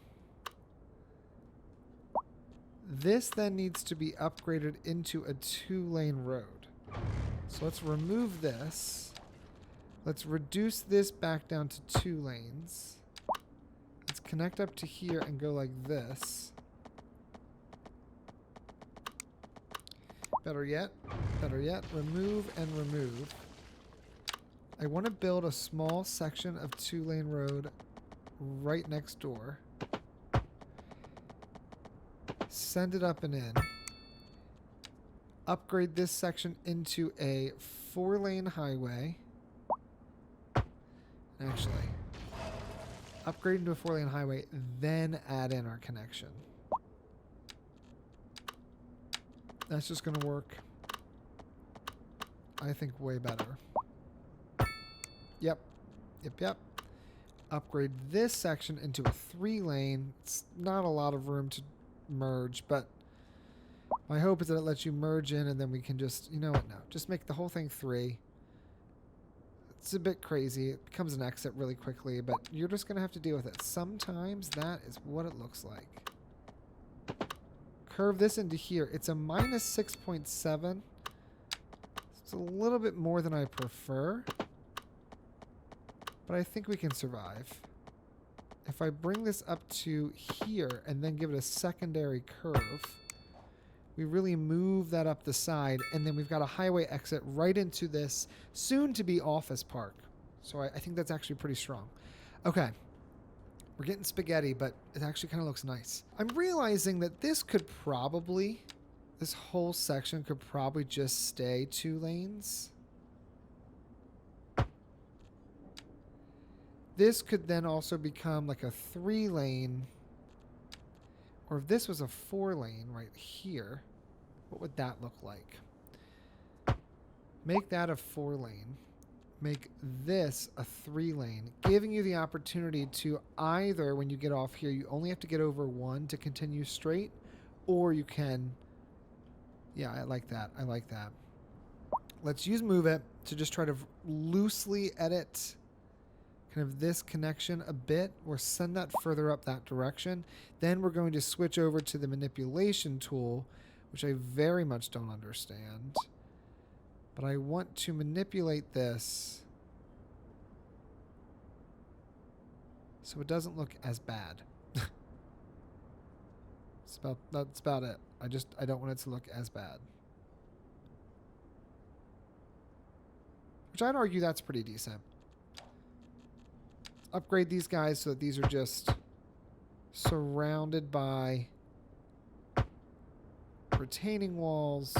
This then needs to be upgraded into a 2-lane road. So let's remove this. Let's reduce this back down to 2 lanes. Let's connect up to here and go like this. Better yet, remove and remove. I want to build a small section of 2-lane road right next door. Send it up and in. Upgrade this section into a 4-lane highway. Actually, upgrade into a 4-lane highway, then add in our connection. That's just going to work, I think, way better. Yep. Upgrade this section into a 3-lane. It's not a lot of room to merge, but my hope is that it lets you merge in and then we can just, you know what, no. Just make the whole thing 3. It's a bit crazy. It becomes an exit really quickly, but you're just going to have to deal with it. Sometimes that is what it looks like. Curve this into here. It's a minus 6.7. It's a little bit more than I prefer, but I think we can survive. If I bring this up to here and then give it a secondary curve, we really move that up the side, and then we've got a highway exit right into this soon-to-be office park. So I think that's actually pretty strong. Okay. We're getting spaghetti, but it actually kind of looks nice. I'm realizing that this whole section could probably just stay 2 lanes. This could then also become like a 3-lane, or if this was a 4-lane right here, what would that look like? Make that a 4-lane. make this a 3-lane, giving you the opportunity to either, when you get off here, you only have to get over 1 to continue straight, or you can... Yeah, I like that. I like that. Let's use Move It to just try to loosely edit kind of this connection a bit, or send that further up that direction. Then we're going to switch over to the manipulation tool, which I very much don't understand. But I want to manipulate this so it doesn't look as bad. That's about it. I don't want it to look as bad. Which I'd argue that's pretty decent. Upgrade these guys so that these are just surrounded by retaining walls,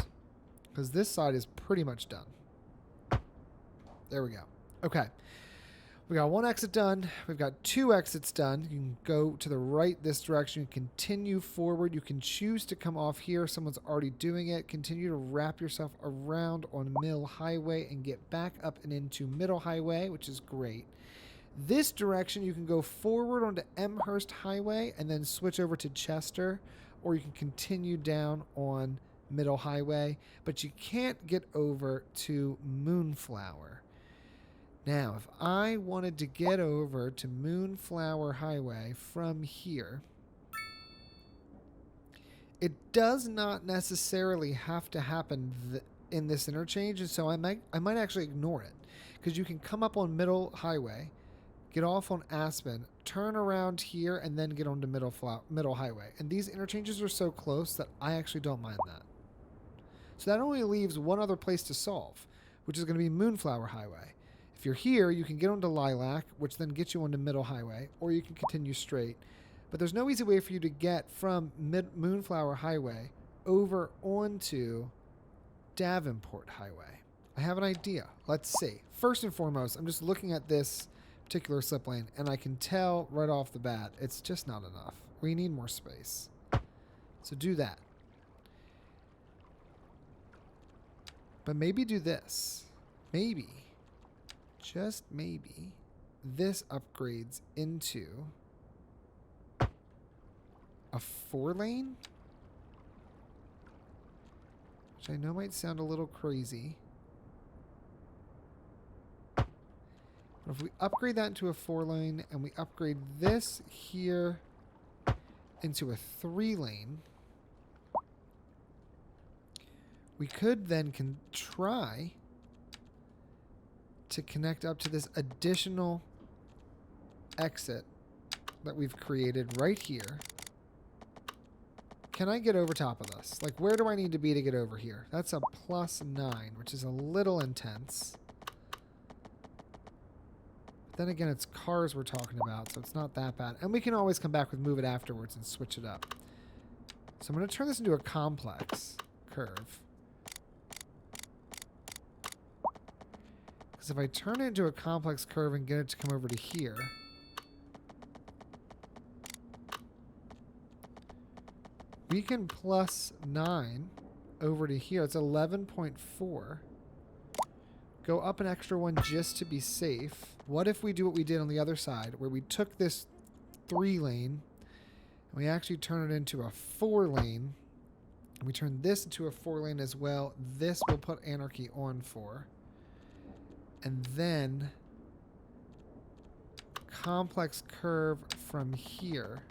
because this side is pretty much done. There we go. Okay. We got 1 exit done. We've got 2 exits done. You can go to the right this direction. You continue forward. You can choose to come off here. Someone's already doing it. Continue to wrap yourself around on Mill Highway and get back up and into Middle Highway, which is great. This direction, you can go forward onto Amherst Highway and then switch over to Chester, or you can continue down on Middle Highway, but you can't get over to Moonflower. Now, if I wanted to get over to Moonflower Highway from here, it does not necessarily have to happen in this interchange, and so I might actually ignore it, because you can come up on Middle Highway, get off on Aspen, turn around here, and then get onto Middle Highway. And these interchanges are so close that I actually don't mind that. So that only leaves one other place to solve, which is going to be Moonflower Highway. If you're here, you can get onto Lilac, which then gets you onto Middle Highway, or you can continue straight. But there's no easy way for you to get from Moonflower Highway over onto Davenport Highway. I have an idea. Let's see. First and foremost, I'm just looking at this particular slip lane, and I can tell right off the bat, it's just not enough. We need more space. So do that. But maybe do this. Maybe, just maybe, this upgrades into a 4-lane? Which I know might sound a little crazy. But if we upgrade that into a 4-lane and we upgrade this here into a 3-lane, we could then try to connect up to this additional exit that we've created right here. Can I get over top of this? Like, where do I need to be to get over here? That's a +9, which is a little intense. But then again, it's cars we're talking about, so it's not that bad. And we can always come back with Move It afterwards and switch it up. So I'm going to turn this into a complex curve. Because if I turn it into a complex curve and get it to come over to here, we can +9 over to here. It's 11.4. Go up an extra one just to be safe. What if we do what we did on the other side, where we took this 3-lane and we actually turn it into a 4-lane. And we turn this into a 4-lane as well. This will put Anarchy on 4. And then complex curve from here.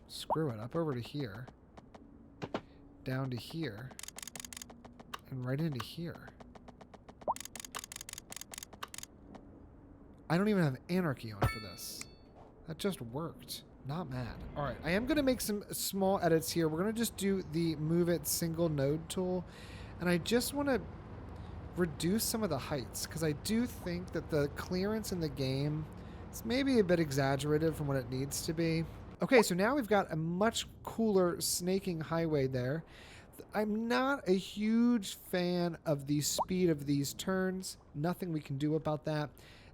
Screw it, up over to here, down to here, and right into here. I don't even have Anarchy on for this. That just worked. Not mad. All right, I am going to make some small edits here. We're going to just do the Move It single node tool, and I just want to reduce some of the heights, because I do think that the clearance in the game is maybe a bit exaggerated from what it needs to be. Okay, so now we've got a much cooler snaking highway there. I'm not a huge fan of the speed of these turns. Nothing we can do about that.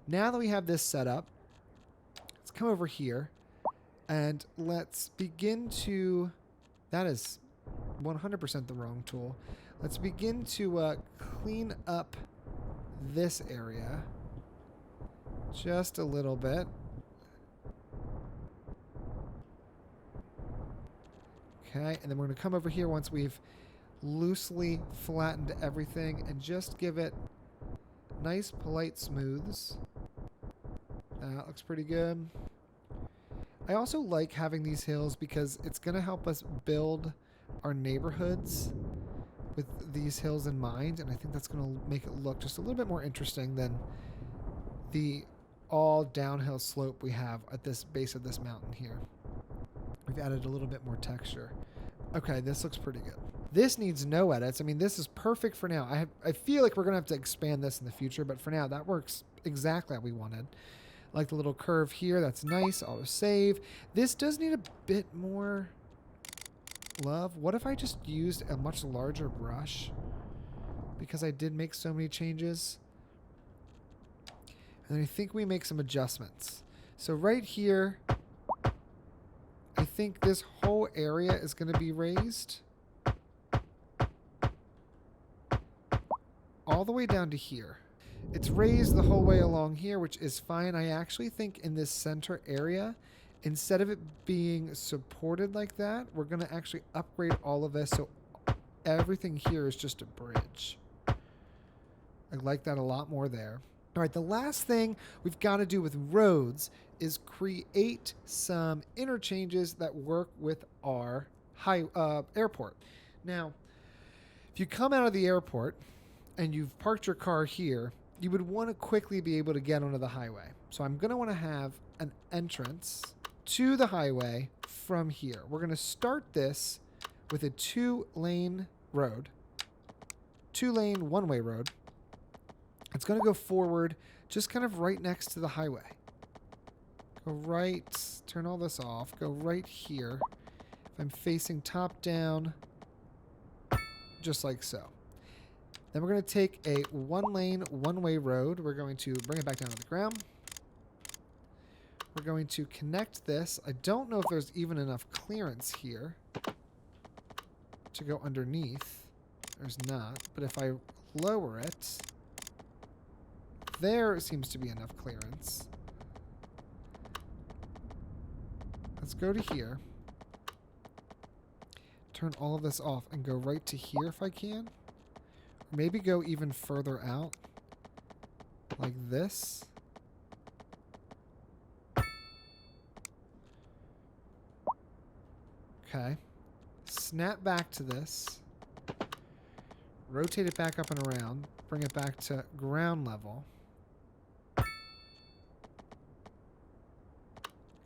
Now that we have this set up, let's come over here and let's begin to... That is 100% the wrong tool. Let's begin to clean up this area just a little bit. Okay, and then we're going to come over here once we've loosely flattened everything and just give it nice, polite smooths. That looks pretty good. I also like having these hills because it's going to help us build our neighborhoods with these hills in mind, and I think that's going to make it look just a little bit more interesting than the all downhill slope we have at this base of this mountain here. We've added a little bit more texture. Okay, this looks pretty good. This needs no edits. I mean, this is perfect for now. I feel like we're going to have to expand this in the future, but for now, that works exactly how we wanted. Like the little curve here, that's nice. Auto save. This does need a bit more love. What if I just used a much larger brush? Because I did make so many changes. And I think we make some adjustments. So right here, I think this whole area is going to be raised all the way down to here. It's raised the whole way along here, which is fine. I actually think in this center area, instead of it being supported like that, we're going to actually upgrade all of this so everything here is just a bridge. I like that a lot more there. All right, the last thing we've got to do with roads is create some interchanges that work with our airport. Now, if you come out of the airport and you've parked your car here, you would want to quickly be able to get onto the highway. So I'm going to want to have an entrance to the highway from here. We're going to start this with a 2-lane road, 2-lane one-way road. It's going to go forward just kind of right next to the highway. Go right, turn all this off, go right here. If I'm facing top down, just like so. Then we're going to take a 1-lane, one-way road. We're going to bring it back down to the ground. We're going to connect this. I don't know if there's even enough clearance here to go underneath. There's not. But if I lower it, there seems to be enough clearance. Let's go to here. Turn all of this off and go right to here if I can. Or maybe go even further out. Like this. Okay. Snap back to this. Rotate it back up and around. Bring it back to ground level.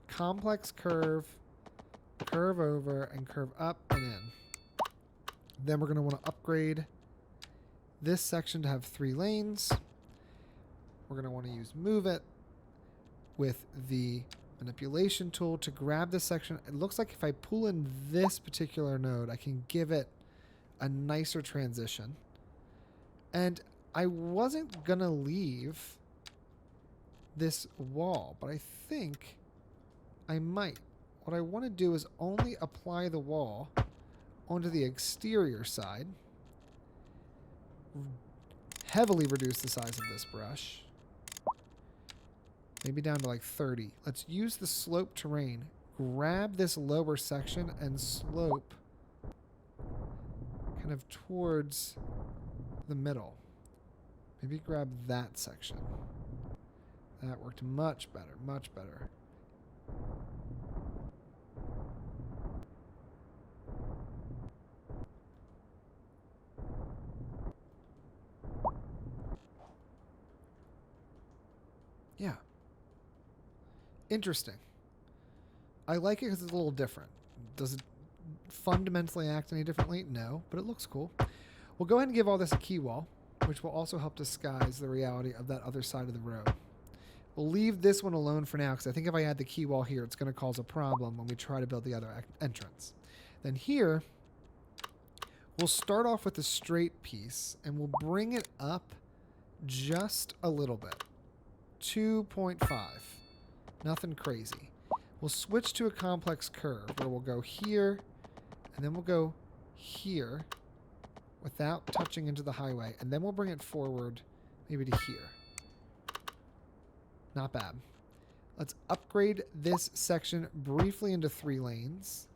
Complex curve, curve over, and curve up and in. Then we're going to want to upgrade this section to have 3 lanes. We're going to want to use move it with the manipulation tool to grab this section. It looks like if I pull in this particular node, I can give it a nicer transition. And I wasn't going to leave this wall, but I think I might. What I want to do is only apply the wall onto the exterior side. Heavily reduce the size of this brush. Maybe down to like 30. Let's use the slope terrain. Grab this lower section and slope kind of towards the middle. Maybe grab that section. That worked much better, much better. Yeah. Interesting. I like it because it's a little different. Does it fundamentally act any differently? No, but it looks cool. We'll go ahead and give all this a key wall, which will also help disguise the reality of that other side of the road. We'll leave this one alone for now because I think if I add the key wall here, it's going to cause a problem when we try to build the other entrance. Then here, we'll start off with a straight piece and we'll bring it up just a little bit. 2.5. Nothing crazy. We'll switch to a complex curve where we'll go here and then we'll go here without touching into the highway. And then we'll bring it forward maybe to here. Not bad. Let's upgrade this section briefly into 3 lanes.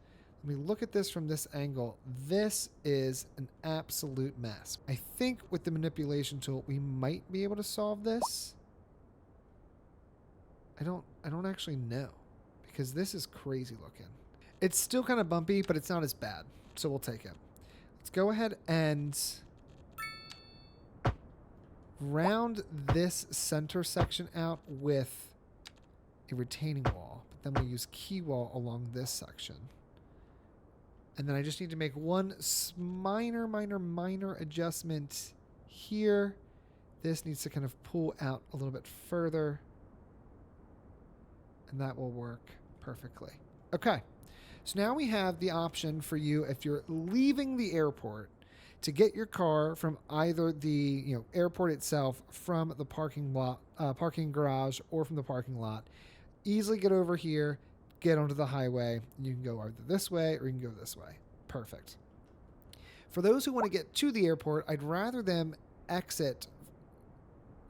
Let me look at this from this angle. This is an absolute mess. I think with the manipulation tool, we might be able to solve this. I don't actually know because this is crazy looking. It's still kind of bumpy, but it's not as bad. So we'll take it. Let's go ahead and round this center section out with a retaining wall. But then we'll use key wall along this section. And then I just need to make one minor adjustment here. This needs to kind of pull out a little bit further. And that will work perfectly. Okay. So now we have the option for you, if you're leaving the airport, to get your car from either the airport itself, from the parking lot, parking garage, or from the parking lot. Easily get over here, get onto the highway, and you can go either this way or you can go this way. Perfect. For those who want to get to the airport, I'd rather them exit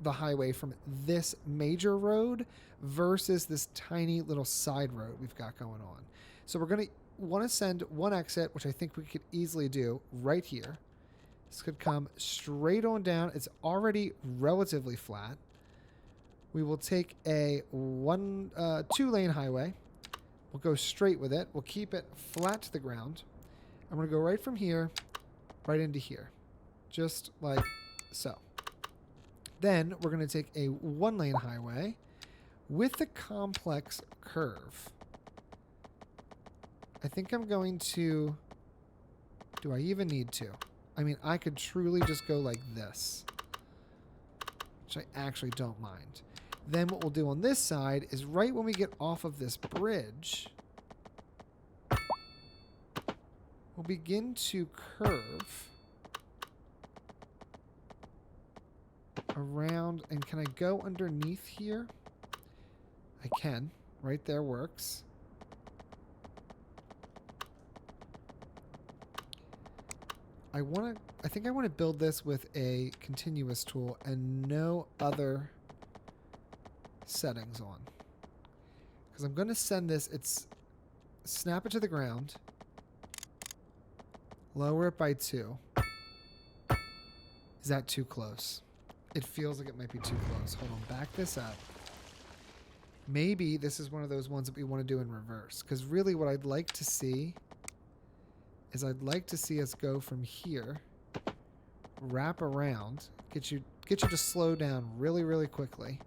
the highway from this major road versus this tiny little side road we've got going on. So we're going to want to send one exit, which I think we could easily do right here. This could come straight on down. It's already relatively flat. We will take a 2-lane highway. We'll go straight with it. We'll keep it flat to the ground. I'm going to go right from here, right into here. Just like so. Then we're going to take a 1-lane highway with a complex curve. I think I'm going to... Do I even need to? I mean, I could truly just go like this, which I actually don't mind. Then what we'll do on this side is right when we get off of this bridge, we'll begin to curve around. And can I go underneath here? I can. Right there works. I think I want to build this with a continuous tool and no other settings on. Because I'm going to send this, snap it to the ground, lower it by 2. Is that too close? It feels like it might be too close. Hold on, back this up. Maybe this is one of those ones that we want to do in reverse. Because really what I'd like to see is I'd like to see us go from here, wrap around, get you to slow down really, really quickly.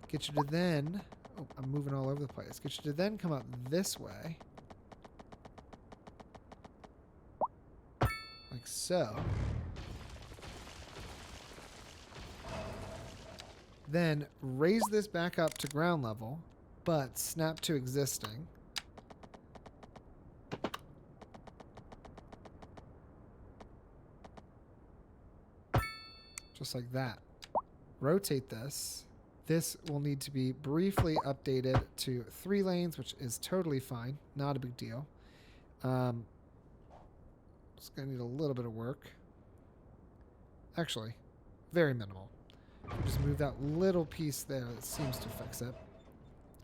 Get you to then, oh, I'm moving all over the place. Get you to then come up this way. Like so. Then raise this back up to ground level, but snap to existing. Just like that. Rotate this. This will need to be briefly updated to 3 lanes, which is totally fine. Not a big deal. It's going to need a little bit of work. Actually, very minimal. Just move that little piece there. That seems to fix it.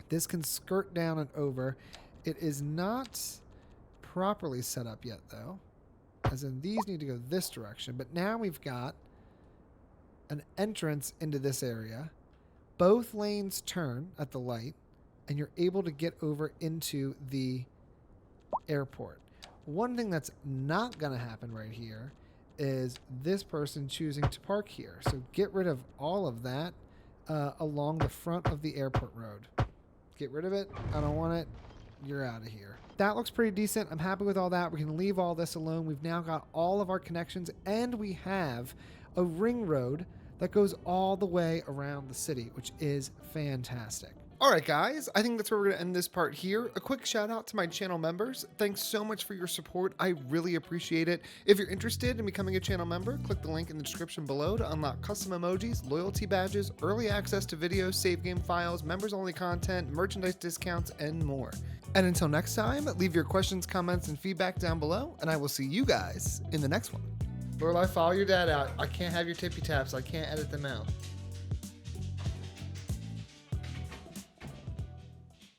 This can skirt down and over. It is not properly set up yet, though. As in, these need to go this direction. But now we've got an entrance into this area. Both lanes turn at the light, and you're able to get over into the airport. One thing that's not going to happen right here is this person choosing to park here. So get rid of all of that along the front of the airport road. Get rid of it. I don't want it. You're out of here. That looks pretty decent. I'm happy with all that. We can leave all this alone. We've now got all of our connections, and we have a ring road that goes all the way around the city, which is fantastic. All right, guys, I think that's where we're going to end this part here. A quick shout out to my channel members. Thanks so much for your support. I really appreciate it. If you're interested in becoming a channel member, click the link in the description below to unlock custom emojis, loyalty badges, early access to videos, save game files, members only content, merchandise discounts, and more. And until next time, leave your questions, comments, and feedback down below, and I will see you guys in the next one. Lorelai, follow your dad out. I can't have your tippy taps. I can't edit them out.